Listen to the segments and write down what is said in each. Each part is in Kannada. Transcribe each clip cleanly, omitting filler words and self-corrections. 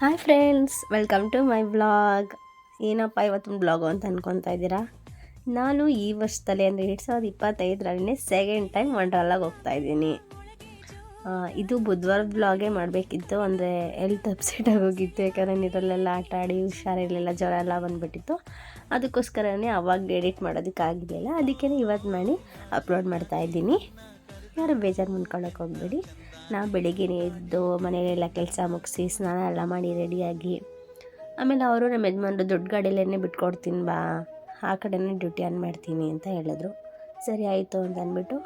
Hi friends, welcome to my vlog. ಏನಪ್ಪ ಇವತ್ತೊಂದು ವ್ಲಾಗು ಅಂತ ಅಂದ್ಕೊತಾ ಇದ್ದೀರಾ. ನಾನು ಈ ವರ್ಷದಲ್ಲಿ ಅಂದರೆ 2025ರಲ್ಲಿ ಸೆಕೆಂಡ್ ಟೈಮ್ ವಂಡರ್ಲಾಗೆ ಹೋಗ್ತಾಯಿದ್ದೀನಿ. ಇದು ಬುಧವಾರದ ವ್ಲಾಗೇ ಮಾಡಬೇಕಿತ್ತು, ಅಂದರೆ ಹೆಲ್ತ್ ಅಪ್ಸೆಟ್ ಆಗೋಗಿತ್ತು. ಯಾಕಂದರೆ ನೀರಲ್ಲೆಲ್ಲ ಆಟ ಆಡಿ ಹುಷಾರಿರಲಿಲ್ಲ, ಜ್ವರ ಎಲ್ಲ ಬಂದುಬಿಟ್ಟಿತ್ತು. ಅದಕ್ಕೋಸ್ಕರನೇ ಅವಾಗ ಎಡಿಟ್ ಮಾಡೋದಕ್ಕಾಗಿರಲಿಲ್ಲ. ಅದಕ್ಕೇ ಇವತ್ತು ಮಾಡಿ ಅಪ್ಲೋಡ್ ಮಾಡ್ತಾಯಿದ್ದೀನಿ. ಯಾರು ಬೇಜಾರು ಮಾಡ್ಕೊಳ್ಳೋಕೆ ಹೋಗಬೇಡಿ. ನಾವು ಬೆಳಿಗ್ಗೆ ಎದ್ದು ಮನೆಯಲ್ಲೆಲ್ಲ ಕೆಲಸ ಮುಗಿಸಿ ಸ್ನಾನ ಎಲ್ಲ ಮಾಡಿ ರೆಡಿಯಾಗಿ, ಆಮೇಲೆ ಅವರು ನಮ್ಮ ಯಜಮಾನ್ರು ದೊಡ್ಡ ಗಾಡಿಯಲ್ಲೇ ಬಿಟ್ಕೊಡ್ತೀನಿ ಬಾ, ಆ ಕಡೆನೇ ಡ್ಯೂಟಿ ಆನ್ ಮಾಡ್ತೀನಿ ಅಂತ ಹೇಳಿದ್ರು. ಸರಿ ಆಯಿತು ಅಂತ ಅಂದ್ಬಿಟ್ಟು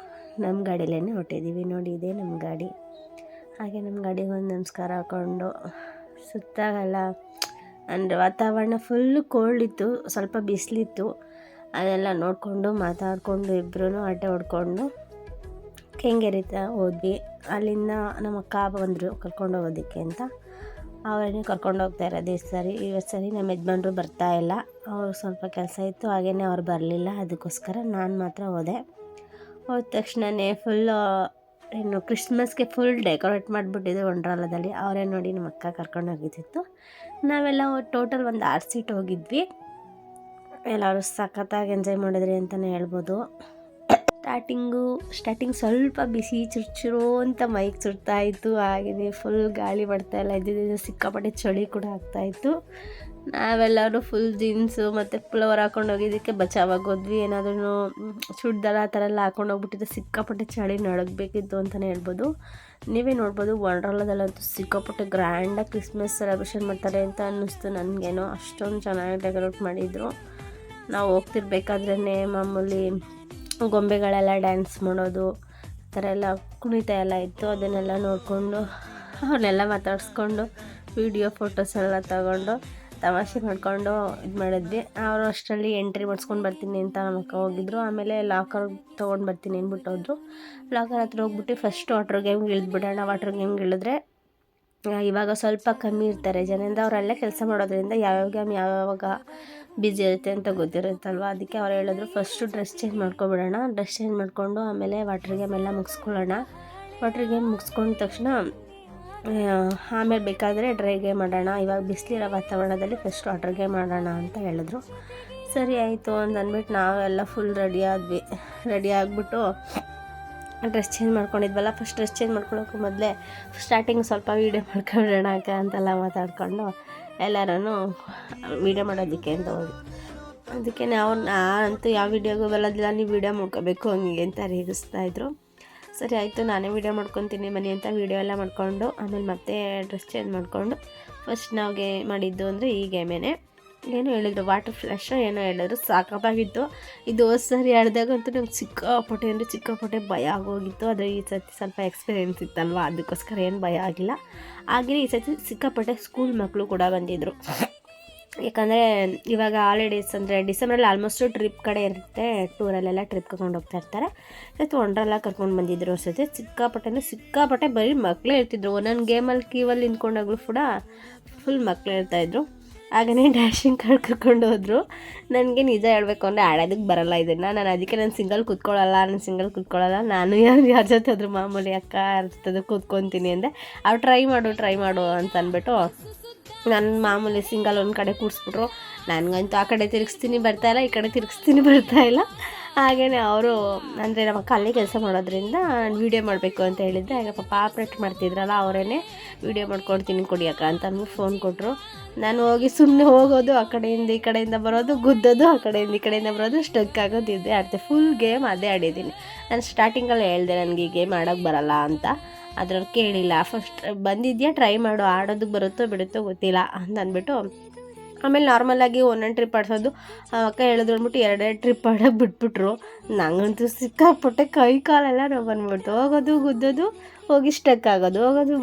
ನಮ್ಮ ಗಾಡಿಯಲ್ಲೇ ಹೊಟ್ಟಿದ್ದೀವಿ. ನೋಡಿ, ಇದೆ ನಮ್ಮ ಗಾಡಿ. ಹಾಗೆ ನಮ್ಮ ಗಾಡಿಗೆ ಒಂದು ನಮಸ್ಕಾರ ಹಾಕ್ಕೊಂಡು ಸುತ್ತಾಗಲ್ಲ, ಅಂದರೆ ವಾತಾವರಣ ಫುಲ್ಲು ಕೋಲ್ಡ್ ಇತ್ತು, ಸ್ವಲ್ಪ ಬಿಸಿಲಿತ್ತು. ಅದೆಲ್ಲ ನೋಡಿಕೊಂಡು ಮಾತಾಡಿಕೊಂಡು ಇಬ್ಬರೂ ಆಟೆ ಹೊಡ್ಕೊಂಡು ಕೆಂಗೇರಿತ ಹೋದ್ವಿ. ಅಲ್ಲಿಂದ ನಮ್ಮ ಅಕ್ಕ ಬಂದರು ಕರ್ಕೊಂಡು ಹೋಗೋದಕ್ಕೆ ಅಂತ. ಅವರನ್ನೇ ಕರ್ಕೊಂಡು ಹೋಗ್ತಾ ಇರೋದು ಇವತ್ತು ಸರಿ ನಮ್ಮ ಯಜಮಾನ್ರು ಬರ್ತಾಯಿಲ್ಲ. ಅವ್ರು ಸ್ವಲ್ಪ ಕೆಲಸ ಇತ್ತು, ಹಾಗೆಯೇ ಅವ್ರು ಬರಲಿಲ್ಲ. ಅದಕ್ಕೋಸ್ಕರ ನಾನು ಮಾತ್ರ ಹೋದ ತಕ್ಷಣವೇ ಫುಲ್ಲು ಇನ್ನು ಕ್ರಿಸ್ಮಸ್ಗೆ ಫುಲ್ ಡೆಕೋರೇಟ್ ಮಾಡಿಬಿಟ್ಟಿದ್ದು ವಂಡರ್ಲಾದಲ್ಲಿ. ಅವರೇ ನೋಡಿ ನಮ್ಮ ಅಕ್ಕ ಕರ್ಕೊಂಡು ಹೋಗಿದ್ದಿತ್ತು. ನಾವೆಲ್ಲ ಟೋಟಲ್ ಒಂದು 6 ಸೀಟ್ ಹೋಗಿದ್ವಿ. ಎಲ್ಲರೂ ಸಖತ್ತಾಗಿ ಎಂಜಾಯ್ ಮಾಡಿದ್ರಿ ಅಂತಲೇ ಹೇಳ್ಬೋದು. ಸ್ಟಾರ್ಟಿಂಗ್ ಸ್ವಲ್ಪ ಬಿಸಿ ಚುರುಚುರು ಅಂತ ಮೈಗೆ ಸುಡ್ತಾಯಿತ್ತು. ಹಾಗೆಯೇ ಫುಲ್ ಗಾಳಿ ಬರ್ತಾಯಿಲ್ಲ ಇದ್ದಿದ್ದು, ಸಿಕ್ಕಾಪಟ್ಟೆ ಚಳಿ ಕೂಡ ಆಗ್ತಾಯಿತ್ತು. ನಾವೆಲ್ಲರೂ ಫುಲ್ ಜೀನ್ಸು ಮತ್ತು ಪುಲವರ್ ಹಾಕೊಂಡು ಹೋಗಿದ್ದಕ್ಕೆ ಬಚಾವಾಗೋದ್ವಿ. ಏನಾದ್ರೂ ಚೂಡಿದಾರ ಆ ಥರ ಎಲ್ಲ ಹಾಕೊಂಡು ಹೋಗ್ಬಿಟ್ಟಿದ್ದು, ಸಿಕ್ಕಾಪಟ್ಟೆ ಚಳಿ ನಡಗಬೇಕಿತ್ತು ಅಂತಲೇ ಹೇಳ್ಬೋದು. ನೀವೇ ನೋಡ್ಬೋದು, ವಂಡರ್ಲಾದಲ್ಲಂತೂ ಸಿಕ್ಕಾಪಟ್ಟೆ ಗ್ರ್ಯಾಂಡಾಗಿ ಕ್ರಿಸ್ಮಸ್ ಸೆಲೆಬ್ರೇಷನ್ ಮಾಡ್ತಾರೆ ಅಂತ ಅನ್ನಿಸ್ತು ನನಗೇನೋ. ಅಷ್ಟೊಂದು ಚೆನ್ನಾಗಿ ಡೆಕೋರೇಟ್ ಮಾಡಿದರು. ನಾವು ಹೋಗ್ತಿರ್ಬೇಕಾದ್ರೇ ಮಾಮೂಲಿ ಗೊಂಬೆಗಳೆಲ್ಲ ಡ್ಯಾನ್ಸ್ ಮಾಡೋದು, ಆ ಥರ ಎಲ್ಲ ಕುಣಿತ ಎಲ್ಲ ಇತ್ತು. ಅದನ್ನೆಲ್ಲ ನೋಡಿಕೊಂಡು ಅವ್ರನ್ನೆಲ್ಲ ಮಾತಾಡಿಸ್ಕೊಂಡು ವೀಡಿಯೋ ಫೋಟೋಸ್ ಎಲ್ಲ ತಗೊಂಡು ತಮಾಷೆ ಮಾಡಿಕೊಂಡು ಇದು ಮಾಡಿದ್ವಿ. ಅವರು ಅಷ್ಟರಲ್ಲಿ ಎಂಟ್ರಿ ಮಾಡಿಸ್ಕೊಂಡು ಬರ್ತೀನಿ ಅಂತ ನಮ್ಮಕ್ಕ ಹೋಗಿದ್ರು. ಆಮೇಲೆ ಲಾಕರ್ ತೊಗೊಂಡು ಬರ್ತೀನಿ ಅಂದ್ಬಿಟ್ಟು ಹೋದ್ರು. ಲಾಕರ್ ಹತ್ರ ಹೋಗ್ಬಿಟ್ಟು ಫಸ್ಟ್ ವಾಟ್ರ್ ಗೇಮ್ಗೆ ಇಳಿದ್ಬಿಡೋಣ. ವಾಟ್ರ್ ಗೇಮ್ಗೆ ಇಳಿದ್ರೆ ಇವಾಗ ಸ್ವಲ್ಪ ಕಮ್ಮಿ ಇರ್ತಾರೆ ಜನದಿಂದ. ಅವರಲ್ಲೇ ಕೆಲಸ ಮಾಡೋದ್ರಿಂದ ಯಾವ್ಯಾವ ಗೇಮ್ ಯಾವಾಗ ಬ್ಯುಸಿ ಇರುತ್ತೆ ಅಂತ ಗೊತ್ತಿರುತ್ತಲ್ವ. ಅದಕ್ಕೆ ಅವ್ರು ಹೇಳಿದ್ರು ಫಸ್ಟು ಡ್ರೆಸ್ ಚೇಂಜ್ ಮಾಡ್ಕೊಬಿಡೋಣ. ಡ್ರೆಸ್ ಚೇಂಜ್ ಮಾಡಿಕೊಂಡು ಆಮೇಲೆ ವಾಟ್ರ್ ಗೇಮ್ ಎಲ್ಲ ಮುಗಿಸ್ಕೊಳ್ಳೋಣ. ವಾಟ್ರ್ ಗೇಮ್ ಮುಗಿಸ್ಕೊಂಡ ತಕ್ಷಣ ಆಮೇಲೆ ಬೇಕಾದರೆ ಡ್ರೈ ಗೇಮ್ ಮಾಡೋಣ. ಇವಾಗ ಬಿಸಿಲಿರೋ ವಾತಾವರಣದಲ್ಲಿ ಫಸ್ಟ್ ವಾಟ್ರ್ ಗೇಮ್ ಮಾಡೋಣ ಅಂತ ಹೇಳಿದ್ರು. ಸರಿ ಆಯಿತು ಅಂತ ಅಂದ್ಬಿಟ್ಟು ನಾವೆಲ್ಲ ಫುಲ್ ರೆಡಿ ಆಗಿಬಿಟ್ಟು ಡ್ರೆಸ್ ಚೇಂಜ್ ಮಾಡ್ಕೊಂಡಿದ್ವಲ್ಲ. ಫಸ್ಟ್ ಡ್ರೆಸ್ ಚೇಂಜ್ ಮಾಡ್ಕೊಳ್ಳೋಕ್ಕೂ ಮೊದಲೇ ಸ್ಟಾರ್ಟಿಂಗ್ ಸ್ವಲ್ಪ ವೀಡಿಯೋ ಮಾಡ್ಕೊಬಿಡೋಣ ಅಕ್ಕ ಅಂತೆಲ್ಲ ಮಾತಾಡಿಕೊಂಡು ಎಲ್ಲರೂ ವೀಡಿಯೋ ಮಾಡೋದಕ್ಕೆ ಅಂತ ಹೋಗಿ. ಅದಕ್ಕೆ ನಾನಂತೂ ಯಾವ ವೀಡಿಯೋಗೂ ಬರೋದಿಲ್ಲ, ನೀವು ವೀಡಿಯೋ ಮಾಡ್ಕೋಬೇಕು ಹಂಗೆ ಅಂತ ರೇಗಿಸ್ತಾಯಿದ್ರು. ಸರಿ ಆಯಿತು, ನಾನೇ ವೀಡಿಯೋ ಮಾಡ್ಕೊತೀನಿ ಬನ್ನಿ ಅಂತ ವೀಡಿಯೋ ಎಲ್ಲ ಮಾಡ್ಕೊಂಡು ಆಮೇಲೆ ಮತ್ತೆ ಡ್ರೆಸ್ ಚೇಂಜ್ ಮಾಡಿಕೊಂಡು ಫಸ್ಟ್ ನಾವು ಗೇಮ್ ಮಾಡಿದ್ದು ಅಂದರೆ ಈ ಗೇಮೇನೆ. ಏನೋ ಹೇಳಿದ್ರು, ವಾಟರ್ ಫ್ಲ್ಯಾಶ್ ಏನೋ ಹೇಳಿದ್ರು, ಸಾಕಾಗಿತ್ತು. ಇದು ಸರಿ ಆಡಿದಾಗಂತೂ ನಂಗೆ ಸಿಕ್ಕಾಪಟ್ಟೆ ಭಯ ಆಗೋಗಿತ್ತು. ಆದರೆ ಈ ಸತಿ ಸ್ವಲ್ಪ ಎಕ್ಸ್ಪೀರಿಯೆನ್ಸ್ ಇತ್ತಲ್ವ, ಅದಕ್ಕೋಸ್ಕರ ಏನು ಭಯ ಆಗಿಲ್ಲ. ಹಾಗೆಯೇ ಈ ಸತಿ ಸಿಕ್ಕಾಪಟ್ಟೆ ಸ್ಕೂಲ್ ಮಕ್ಕಳು ಕೂಡ ಬಂದಿದ್ದರು. ಯಾಕಂದರೆ ಇವಾಗ ಹಾಲಿಡೇಸ್ ಅಂದರೆ ಡಿಸೆಂಬರಲ್ಲಿ ಆಲ್ಮೋಸ್ಟು ಟ್ರಿಪ್ ಕಡೆ ಇರುತ್ತೆ, ಟೂರಲ್ಲೆಲ್ಲ ಟ್ರಿಪ್ ಕರ್ಕೊಂಡು ಹೋಗ್ತಾ ಇರ್ತಾರೆ. ಇವತ್ತು ವಂಡರ್ಲಾ ಕರ್ಕೊಂಡು ಬಂದಿದ್ದರು ಅಷ್ಟೇ. ಸಿಕ್ಕಾಪಟ್ಟೆ ಬರೀ ಮಕ್ಕಳೇ ಇರ್ತಿದ್ರು. ಒಂದೊಂದು ಗೇಮಲ್ಲಿ ಕ್ಯೂವಲ್ಲಿ ನಿಂತ್ಕೊಂಡಾಗಲೂ ಕೂಡ ಫುಲ್ ಮಕ್ಕಳು ಇರ್ತಾಯಿದ್ರು. ಹಾಗೆಯೇ ಡ್ಯಾಶಿಂಗ್ ಕಾರ್ಡ್ ಕರ್ಕೊಂಡು ಹೋದರು. ನನಗೆ ನಿಜ ಹೇಳಬೇಕು ಅಂದರೆ ಆಡೋದಕ್ಕೆ ಬರೋಲ್ಲ ಇದನ್ನು. ಅದಕ್ಕೆ ನಾನು ಸಿಂಗಲ್ ಕೂತ್ಕೊಳ್ಳಲ್ಲ. ನಾನು ಯಾರ ಜೊತೆ ಆದರೂ ಮಾಮೂಲಿ ಅಕ್ಕ ಇರ್ತದೆ ಕೂತ್ಕೊತೀನಿ ಅಂದೆ. ಅವ್ರು ಟ್ರೈ ಮಾಡು ಅಂತ ಅಂದ್ಬಿಟ್ಟು ನಾನು ಮಾಮೂಲಿ ಸಿಂಗಲ್ ಒಂದು ಕಡೆ ಕೂರಿಸ್ಬಿಟ್ರು. ನನಗಂತೂ ಆ ಕಡೆ ತಿರುಗಿಸ್ತೀನಿ ಬರ್ತಾಯಿಲ್ಲ, ಈ ಕಡೆ ತಿರುಗಿಸ್ತೀನಿ ಬರ್ತಾಯಿಲ್ಲ. ಹಾಗೆಯೇ ಅವರು ಅಂದರೆ ನಮ್ಮ ಅಕ್ಕ ಅಲ್ಲೇ ಕೆಲಸ ಮಾಡೋದ್ರಿಂದ ವೀಡಿಯೋ ಮಾಡಬೇಕು ಅಂತ ಹೇಳಿದ್ದೆ. ಆಗ ಪಾಪ ಆಪ್ರೇಟ್ ಮಾಡ್ತಿದ್ರಲ್ಲ, ಅವರೇ ವೀಡಿಯೋ ಮಾಡ್ಕೊಡ್ತೀನಿ ಕೊಡಿ ಅಕ್ಕ ಅಂತ ಅಂದ್ಬಿಟ್ಟು ಫೋನ್ ಕೊಟ್ಟರು. ನಾನು ಹೋಗಿ ಸುಮ್ಮನೆ ಹೋಗೋದು, ಆ ಕಡೆಯಿಂದ ಈ ಕಡೆಯಿಂದ ಬರೋದು, ಗುದ್ದೋದು, ಆ ಕಡೆಯಿಂದ ಈ ಕಡೆಯಿಂದ ಬರೋದು, ಸ್ಟಕ್ ಆಗೋದು ಇದ್ದೇ ಆಡ್ತೆ. ಫುಲ್ ಗೇಮ್ ಅದೇ ಆಡಿದ್ದೀನಿ. ನಾನು ಸ್ಟಾರ್ಟಿಂಗಲ್ಲಿ ಹೇಳಿದೆ ನನಗೆ ಈ ಗೇಮ್ ಆಡೋಕ್ಕೆ ಬರಲ್ಲ ಅಂತ. ಅದ್ರವ್ರು ಕೇಳಿಲ್ಲ. ಫಸ್ಟ್ ಬಂದಿದ್ಯಾ ಟ್ರೈ ಮಾಡು, ಆಡೋದಕ್ಕೆ ಬರುತ್ತೋ ಬಿಡುತ್ತೋ ಗೊತ್ತಿಲ್ಲ ಅಂತ ಅಂದ್ಬಿಟ್ಟು ಆಮೇಲೆ ನಾರ್ಮಲಾಗಿ ಒಂದೊಂದು ಟ್ರಿಪ್ ಆಡಿಸೋದು. ಅಕ್ಕ ಹೇಳಿದ್ರು ಅಂದ್ಬಿಟ್ಟು 2 ಟ್ರಿಪ್ ಆಡೋಕ್ಕೆ ಬಿಟ್ಬಿಟ್ರು. ನಂಗಂತೂ ಸಿಕ್ಕಾಪಟ್ಟೆ ಕೈ ಕಾಲೆಲ್ಲ ನೋವು ಬಂದ್ಬಿಡ್ತು. ಹೋಗೋದು ಗುದ್ದೋದು, ಹೋಗಿ ಸ್ಟಕ್ ಆಗೋದು,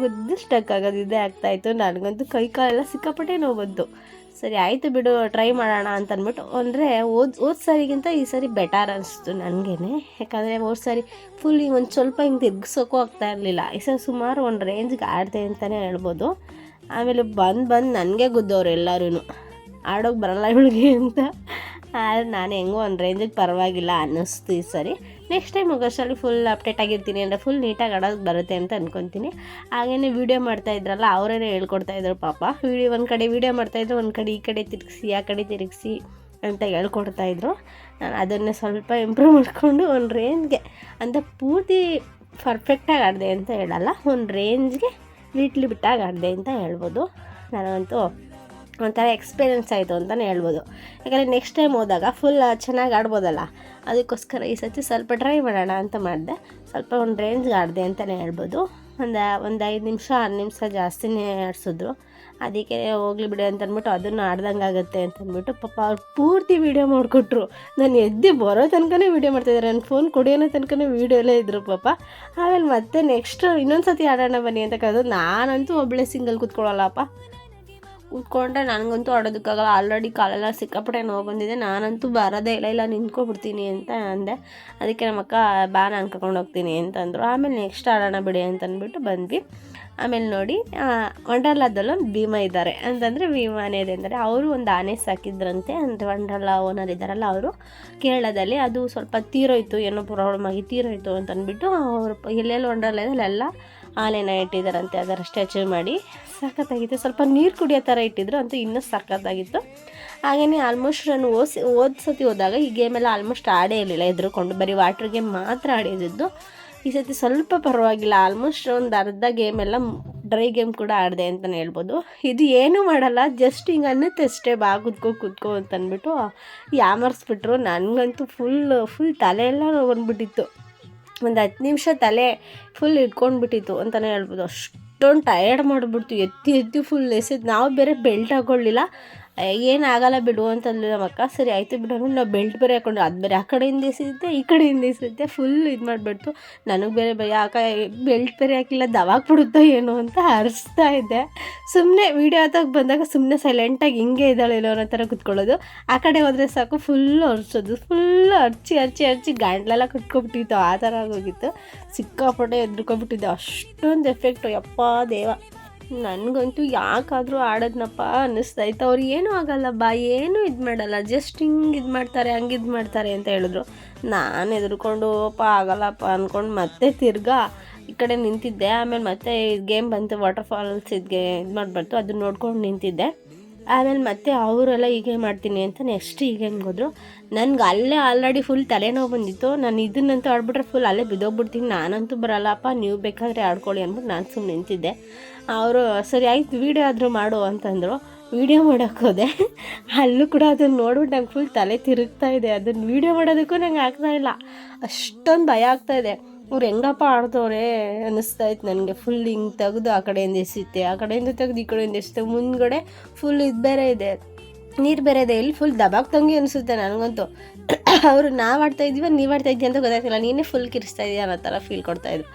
ಸ್ಟಕ್ ಆಗೋದು ಇದೇ ಆಗ್ತಾಯಿತ್ತು. ನನಗಂತೂ ಕೈ ಕಾಲೆಲ್ಲ ಸಿಕ್ಕಾಪಟ್ಟೆ ನೋವು ಬಂತು. ಸರಿ ಆಯಿತು ಬಿಡು, ಟ್ರೈ ಮಾಡೋಣ ಅಂತ ಅಂದ್ಬಿಟ್ಟು. ಅಂದರೆ ಹೋದ ಸಾರಿಗಿಂತ ಈ ಸಾರಿ ಬೆಟರ್ ಅನಿಸ್ತು ನನಗೇನೆ. ಯಾಕಂದರೆ ಹೋದ ಸಾರಿ ಫುಲ್ ಒಂದು ಸ್ವಲ್ಪ ಹಿಂಗೆ ತಿರ್ಗಿಸೋಕ್ಕೂ ಆಗ್ತಾ ಇರಲಿಲ್ಲ. ಈ ಸರಿ ಸುಮಾರು ಒಂದು ರೇಂಜ್ಗೆ ಆಡಿದೆ ಅಂತಲೇ ಹೇಳ್ಬೋದು. ಆಮೇಲೆ ಬಂದು ನನಗೆ ಗುದ್ದವ್ರು ಎಲ್ಲರೂ, ಆಡೋಕ್ಕೆ ಬರಲ್ಲ ಇವಳಿಗೆ ಅಂತ. ಆದರೆ ನಾನು ಹೆಂಗೋ ಒಂದು ರೇಂಜಿಗೆ ಪರವಾಗಿಲ್ಲ ಅನ್ನಿಸ್ತು ಈ ಸರಿ. ನೆಕ್ಸ್ಟ್ ಟೈಮ್ ಹೋಗೋಷ್ಟರಲ್ಲಿ ಫುಲ್ ಅಪ್ಡೇಟ್ ಆಗಿರ್ತೀನಿ ಅಂದರೆ ಫುಲ್ ನೀಟಾಗಿ ಆಡೋದು ಬರುತ್ತೆ ಅಂತ ಅಂದ್ಕೊತೀನಿ. ಹಾಗೇ ವೀಡಿಯೋ ಮಾಡ್ತಾಯಿದ್ರಲ್ಲ ಅವರೇ ಹೇಳ್ಕೊಡ್ತಾಯಿದ್ರು ಪಾಪ. ಒಂದು ಕಡೆ ವೀಡಿಯೋ ಮಾಡ್ತಾಯಿದ್ರು, ಒಂದು ಕಡೆ ಈ ಕಡೆ ತಿರುಗಿಸಿ ಆ ಕಡೆ ತಿರುಗಿಸಿ ಅಂತ ಹೇಳ್ಕೊಡ್ತಾಯಿದ್ರು. ನಾನು ಅದನ್ನೇ ಸ್ವಲ್ಪ ಇಂಪ್ರೂವ್ ಮಾಡಿಕೊಂಡು ಒಂದು ರೇಂಜ್ಗೆ ಅಂತ ಪೂರ್ತಿ ಪರ್ಫೆಕ್ಟಾಗಿ ಆಡಿದೆ ಅಂತ ಹೇಳಲ್ಲ, ಒಂದು ರೇಂಜ್ಗೆ ಲೀಟ್ಲಿ ಬಿಟ್ಟಾಗಿ ಆಡಿದೆ ಅಂತ ಹೇಳ್ಬೋದು. ನನಗಂತೂ ಒಂಥರ ಎಕ್ಸ್ಪೀರಿಯೆನ್ಸ್ ಆಯಿತು ಅಂತಲೇ ಹೇಳ್ಬೋದು. ಯಾಕಂದರೆ ನೆಕ್ಸ್ಟ್ ಟೈಮ್ ಹೋದಾಗ ಫುಲ್ ಚೆನ್ನಾಗಿ ಆಡ್ಬೋದಲ್ಲ, ಅದಕ್ಕೋಸ್ಕರ ಈ ಸತಿ ಸ್ವಲ್ಪ ಟ್ರೈ ಮಾಡೋಣ ಅಂತ ಮಾಡಿದೆ. ಸ್ವಲ್ಪ ಒಂದು ರೇಂಜ್ಗೆ ಆಡಿದೆ ಅಂತಲೇ ಹೇಳ್ಬೋದು. ಒಂದು 5 ನಿಮಿಷ 6 ನಿಮಿಷ ಜಾಸ್ತಿನೇ ಆಡಿಸಿದ್ರು. ಅದಕ್ಕೆ ಹೋಗ್ಲಿ ಬಿಡಿ ಅಂತ ಅಂದ್ಬಿಟ್ಟು ಅದನ್ನು ಆಡ್ದಂಗೆ ಆಗುತ್ತೆ ಅಂತ ಅಂದ್ಬಿಟ್ಟು ಪಾಪ ಅವ್ರು ಪೂರ್ತಿ ವೀಡಿಯೋ ಮಾಡಿಕೊಟ್ರು. ನಾನು ಎದ್ದು ಬರೋ ತನಕನೇ ವೀಡಿಯೋ ಮಾಡ್ತಾಯಿದ್ದಾರೆ, ನನ್ನ ಫೋನ್ ಕೊಡಿಯೋನ ತನಕನೇ ವೀಡಿಯೋಲೇ ಇದ್ದರು ಪಾಪ. ಆಮೇಲೆ ಮತ್ತೆ ನೆಕ್ಸ್ಟ್ ಇನ್ನೊಂದು ಸತಿ ಆಡೋಣ ಬನ್ನಿ ಅಂತ ಕರೆದು ನಾನಂತೂ ಒಬ್ಬಳೇ ಸಿಂಗಲ್ ಕೂತ್ಕೊಳ್ಳಲ್ಲಪ್ಪ. ಕೂತ್ಕೊಂಡ್ರೆ ನನಗಂತೂ ಆಡೋದಕ್ಕಾಗಲ್ಲ, ಆಲ್ರೆಡಿ ಕಾಲೆಲ್ಲ ಸಿಕ್ಕಾಪಟ್ಟೆ ನೋವು ಬಂದಿದೆ. ನಾನಂತೂ ಬರೋದೇ ಇಲ್ಲ ನಿಂತ್ಕೊಬಿಡ್ತೀನಿ ಅಂತ ಅಂದೆ. ಅದಕ್ಕೆ ನಮ್ಮ ಅಕ್ಕ ಬಾ ನಾನು ಕರ್ಕೊಂಡು ಹೋಗ್ತೀನಿ ಅಂತಂದರು. ಆಮೇಲೆ ನೆಕ್ಸ್ಟ್ ಆಡೋಣ ಬಿಡಿ ಅಂತ ಅಂದ್ಬಿಟ್ಟು ಬಂದ್ವಿ. ಆಮೇಲೆ ನೋಡಿ ವಂಡರ್ಲಾದಲ್ಲೂ ಭೀಮಾ ಇದ್ದಾರೆ ಅಂತಂದರೆ ಭೀಮಾ ಆನೆ ಅಂದರೆ ಅವರು ಒಂದು ಆನೆ ಸಾಕಿದ್ರಂತೆ. ಅಂದರೆ ವಂಡರ್ಲಾ ಓನರ್ ಇದ್ದಾರಲ್ಲ ಅವರು ಕೇರಳದಲ್ಲಿ, ಅದು ಸ್ವಲ್ಪ ತೀರೋಯ್ತು, ಏನೋ ಪ್ರಾಬ್ಲಮ್ ಆಗಿ ತೀರೋಯ್ತು ಅಂತ ಅಂದ್ಬಿಟ್ಟು ಅವರು ಎಲ್ಲೆಲ್ಲಿ ವಂಡರ್ಲಾ ಇದೆ ಅಲ್ಲೆಲ್ಲ ಆನೆನ ಇಟ್ಟಿದ್ದಾರಂತೆ. ಅದರ ಸ್ಟ್ಯಾಚ್ಯೂ ಮಾಡಿ ಸಖತ್ತಾಗಿತ್ತು. ಸ್ವಲ್ಪ ನೀರು ಕುಡಿಯೋ ಥರ ಇಟ್ಟಿದ್ರು, ಅಂತೂ ಇನ್ನೂ ಸಖತ್ತಾಗಿತ್ತು. ಹಾಗೆಯೇ ಆಲ್ಮೋಸ್ಟ್ ನಾನು ಹೋದ ಸತಿ ಹೋದಾಗ ಈ ಗೇಮೆಲ್ಲ ಆಲ್ಮೋಸ್ಟ್ ಆಡೇ ಇರಲಿಲ್ಲ, ಎದುರುಕೊಂಡು ಬರೀ ವಾಟ್ರ್ ಗೇಮ್ ಮಾತ್ರ ಆಡಿದ್ದು. ಈ ಸತಿ ಸ್ವಲ್ಪ ಪರವಾಗಿಲ್ಲ, ಆಲ್ಮೋಸ್ಟ್ ಒಂದು ಅರ್ಧ ಗೇಮೆಲ್ಲ ಡ್ರೈ ಗೇಮ್ ಕೂಡ ಆಡಿದೆ ಅಂತಲೇ ಹೇಳ್ಬೋದು. ಇದು ಏನೂ ಮಾಡಲ್ಲ, ಜಸ್ಟ್ ಹಿಂಗೆ ಅನ್ನತ್ತೆ ಅಷ್ಟೇ, ಬಾ ಕೂತ್ಕೋ ಅಂತಂದ್ಬಿಟ್ಟು ಯಾಮರ್ಸ್ಬಿಟ್ರು. ನನಗಂತೂ ಫುಲ್ ತಲೆ ಎಲ್ಲ ಬಂದ್ಬಿಟ್ಟಿತ್ತು. ಒಂದು 10 ನಿಮಿಷ ತಲೆ ಫುಲ್ ಇಟ್ಕೊಂಡ್ಬಿಟ್ಟಿತ್ತು ಅಂತಲೇ ಹೇಳ್ಬೋದು. ಅಷ್ಟೊಂದು ಟಯರ್ಡ್ ಮಾಡಿಬಿಡ್ತು, ಎತ್ತಿ ಫುಲ್ ಎಸೆದು. ನಾವು ಬೇರೆ ಬೆಲ್ಟ್ ಹಾಕೊಳ್ಳಿಲ್ಲ, ಏನಾಗಲ್ಲ ಬಿಡು ಅಂತಂದ್ಲು ನಮ್ಮ ಅಕ್ಕ. ಸರಿ ಆಯಿತು ಬಿಡು ಅಂದ್ರೆ ನಾವು ಬೆಲ್ಟ್ ಬೇರೆ ಹಾಕೊಂಡು ಅದು ಬೇರೆ ಆ ಕಡೆಯಿಂದ ಎಸಿರುತ್ತೆ ಈ ಕಡೆಯಿಂದ ಎಸಿರುತ್ತೆ, ಫುಲ್ ಇದು ಮಾಡಿಬಿಡ್ತು. ನನಗೆ ಬೇರೆ ಭಯ, ಬೆಲ್ಟ್ ಬೇರೆ ಹಾಕಿಲ್ಲ ದವಾಗ್ಬಿಡುತ್ತೋ ಏನೋ ಅಂತ ಅರಿಸ್ತಾ ಇದ್ದೆ. ಸುಮ್ಮನೆ ವೀಡಿಯೋ ಹತ್ತಕ್ಕೆ ಬಂದಾಗ ಸುಮ್ಮನೆ ಸೈಲೆಂಟಾಗಿ ಹಿಂಗೆ ಇದ್ದಾಳೆಲ್ಲೋ ಅನ್ನೋ ಥರ ಕುತ್ಕೊಳ್ಳೋದು. ಆ ಕಡೆ ಹೋದರೆ ಸಾಕು ಫುಲ್ಲು ಅರ್ಸೋದು, ಫುಲ್ಲು ಅರ್ಚಿ ಗಂಟ್ಲೆಲ್ಲ ಕಟ್ಕೊಬಿಟ್ಟಿತ್ತು, ಆ ಥರ ಆಗೋಗಿತ್ತು. ಸಿಕ್ಕಾಪಟ್ಟೆ ಎದ್ರುಕೊಬಿಟ್ಟಿದ್ದೆ, ಅಷ್ಟೊಂದು ಎಫೆಕ್ಟು, ಯಪ್ಪ ದೇವ. ನನಗಂತೂ ಯಾಕಾದರೂ ಆಡೋದ್ನಪ್ಪ ಅನ್ನಿಸ್ತಾಯಿತ್ತು. ಅವ್ರು ಏನೂ ಆಗಲ್ಲ ಬಾ, ಏನೂ ಇದು ಮಾಡಲ್ಲ, ಜಸ್ಟ್ ಹಿಂಗೆ ಇದು ಮಾಡ್ತಾರೆ ಹಂಗೆ ಇದು ಮಾಡ್ತಾರೆ ಅಂತ ಹೇಳಿದ್ರು. ನಾನು ಹೆದರ್ಕೊಂಡು ಆಗಲ್ಲಪ್ಪ ಅಂದ್ಕೊಂಡು ಮತ್ತೆ ತಿರ್ಗಾ ಈ ಕಡೆ ನಿಂತಿದ್ದೆ. ಆಮೇಲೆ ಮತ್ತೆ ಗೇಮ್ ಬಂತು, ವಾಟರ್ ಫಾಲ್ಸ್ ಇದು ಮಾಡಬಾರ್ದು, ಅದನ್ನ ನೋಡ್ಕೊಂಡು ನಿಂತಿದ್ದೆ. ಆಮೇಲೆ ಮತ್ತೆ ಅವರೆಲ್ಲ ಹೀಗೆ ಮಾಡ್ತೀನಿ ಅಂತ ನೆಕ್ಸ್ಟ್ ಈ ಗೇಮ್ಗೆ ಹೋದರು. ನನಗೆ ಅಲ್ಲೇ ಆಲ್ರೆಡಿ ಫುಲ್ ತಲೆನೋವು ಬಂದಿತ್ತು. ನಾನು ಇದನ್ನಂತೂ ಆಡ್ಬಿಟ್ರೆ ಫುಲ್ ಅಲ್ಲೇ ಬಿದ್ದೋಗ್ಬಿಡ್ತೀನಿ, ನಾನಂತೂ ಬರಲ್ಲಪ್ಪ, ನೀವು ಬೇಕಾದರೆ ಆಡ್ಕೊಳ್ಳಿ ಅಂದ್ಬಿಟ್ಟು ನಾನು ಸುಮ್ಮನೆ ನಿಂತಿದ್ದೆ. ಅವರು ಸರಿ ಆಯ್ತು ವೀಡಿಯೋ ಆದರೂ ಮಾಡು ಅಂತಂದರು. ವೀಡಿಯೋ ಮಾಡೋಕ್ಕೆ ಹೋದೆ, ಅಲ್ಲೂ ಕೂಡ ಅದನ್ನು ನೋಡ್ಬಿಟ್ಟು ನಂಗೆ ಫುಲ್ ತಲೆ ತಿರುಗ್ತಾಯಿದೆ. ಅದನ್ನು ವೀಡಿಯೋ ಮಾಡೋದಕ್ಕೂ ನಂಗೆ ಆಗ್ತಾಯಿಲ್ಲ, ಅಷ್ಟೊಂದು ಭಯ ಆಗ್ತಾಯಿದೆ. ಅವ್ರು ಹೆಂಗಪ್ಪ ಆಡ್ತವ್ರೆ ಅನ್ನಿಸ್ತಾಯಿತ್ತು ನನಗೆ. ಫುಲ್ ಹಿಂಗೆ ತೆಗೆದು ಆ ಕಡೆಯಿಂದ ಎಸಿತ್ತೆ, ಆ ಕಡೆಯಿಂದ ತೆಗೆದು ಈ ಕಡೆಯಿಂದ ಎಸಿತ್ತೆ, ಮುಂದ್ಗಡೆ ಫುಲ್ ಇದು ಬೇರೆ ಇದೆ, ನೀರು ಬೇರೆ ಇದೆ, ಇಲ್ಲಿ ಫುಲ್ ದಬಾಕ್ತಂಗೆ ಅನಿಸುತ್ತೆ ನನಗಂತೂ. ಅವರು ನಾವು ಆಡ್ತಾಯಿದ್ದೀವಿ ನೀವು ಆಡ್ತಾಯಿದ್ದೀವಿ ಅಂತ ಗೊತ್ತಾಗ್ತಿಲ್ಲ, ನೀನೇ ಫುಲ್ ಕಿರಿಸ್ತಾ ಇದೆಯಾ ಅನ್ನೋ ಥರ ಫೀಲ್ ಕೊಡ್ತಾಯಿದ್ರು.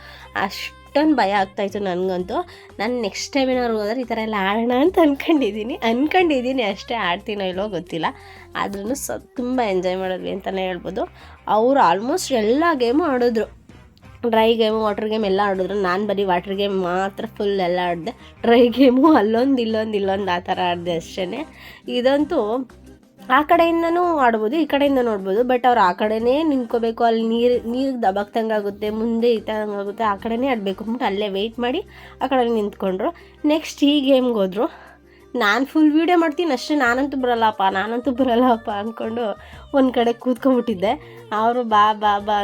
ಅಷ್ಟೊಂದು ಭಯ ಆಗ್ತಾಯಿತ್ತು ನನಗಂತೂ. ನಾನು ನೆಕ್ಸ್ಟ್ ಟೈಮ್ ಏನಾದ್ರು ಹೋದ್ರೆ ಈ ಥರ ಎಲ್ಲ ಆಡೋಣ ಅಂತ ಅಂದ್ಕೊಂಡಿದ್ದೀನಿ ಅಷ್ಟೇ. ಆಡ್ತೀನೋ ಇಲ್ಲೋ ಗೊತ್ತಿಲ್ಲ, ಆದ್ರೂ ತುಂಬ ಎಂಜಾಯ್ ಮಾಡಿದ್ವಿ ಅಂತಲೇ ಹೇಳ್ಬೋದು. ಅವರು ಆಲ್ಮೋಸ್ಟ್ ಎಲ್ಲ ಗೇಮು ಆಡಿದ್ರು, ಡ್ರೈ ಗೇಮು ವಾಟರ್ ಗೇಮ್ ಎಲ್ಲ ಆಡಿದ್ರು. ನಾನು ಬರೀ ವಾಟರ್ ಗೇಮ್ ಮಾತ್ರ ಫುಲ್ ಎಲ್ಲ ಆಡಿದೆ, ಡ್ರೈ ಗೇಮು ಅಲ್ಲೊಂದು ಇಲ್ಲೊಂದು ಆ ಥರ ಆಡಿದೆ ಅಷ್ಟೇ. ಇದಂತೂ ಆ ಕಡೆಯಿಂದನೂ ಆಡ್ಬೋದು, ಈ ಕಡೆಯಿಂದ ನೋಡ್ಬೋದು, ಬಟ್ ಅವ್ರು ಆ ಕಡೆನೇ ನಿಂತ್ಕೋಬೇಕು. ಅಲ್ಲಿ ನೀರಿಗೆ ದಬಾಕ್ದಂಗೆ ಆಗುತ್ತೆ, ಮುಂದೆ ಇಟ್ಟಂಗೆ ಆಗುತ್ತೆ, ಆ ಕಡೆನೇ ಆಡಬೇಕು ಅಂದ್ಬಿಟ್ಟು ಅಲ್ಲೇ ವೆಯ್ಟ್ ಮಾಡಿ ಆ ಕಡೆ ನಿಂತ್ಕೊಂಡ್ರು. ನೆಕ್ಸ್ಟ್ ಈ ಗೇಮ್ಗೆ ಹೋದರು. ನಾನು ಫುಲ್ ವೀಡಿಯೋ ಮಾಡ್ತೀನಿ ಅಷ್ಟೇ, ನಾನಂತೂ ಬರಲ್ಲಪ್ಪ ಅಂದ್ಕೊಂಡು ಒಂದು ಕಡೆ ಕೂತ್ಕೊಂಡ್ಬಿಟ್ಟಿದ್ದೆ. ಅವರು ಬಾ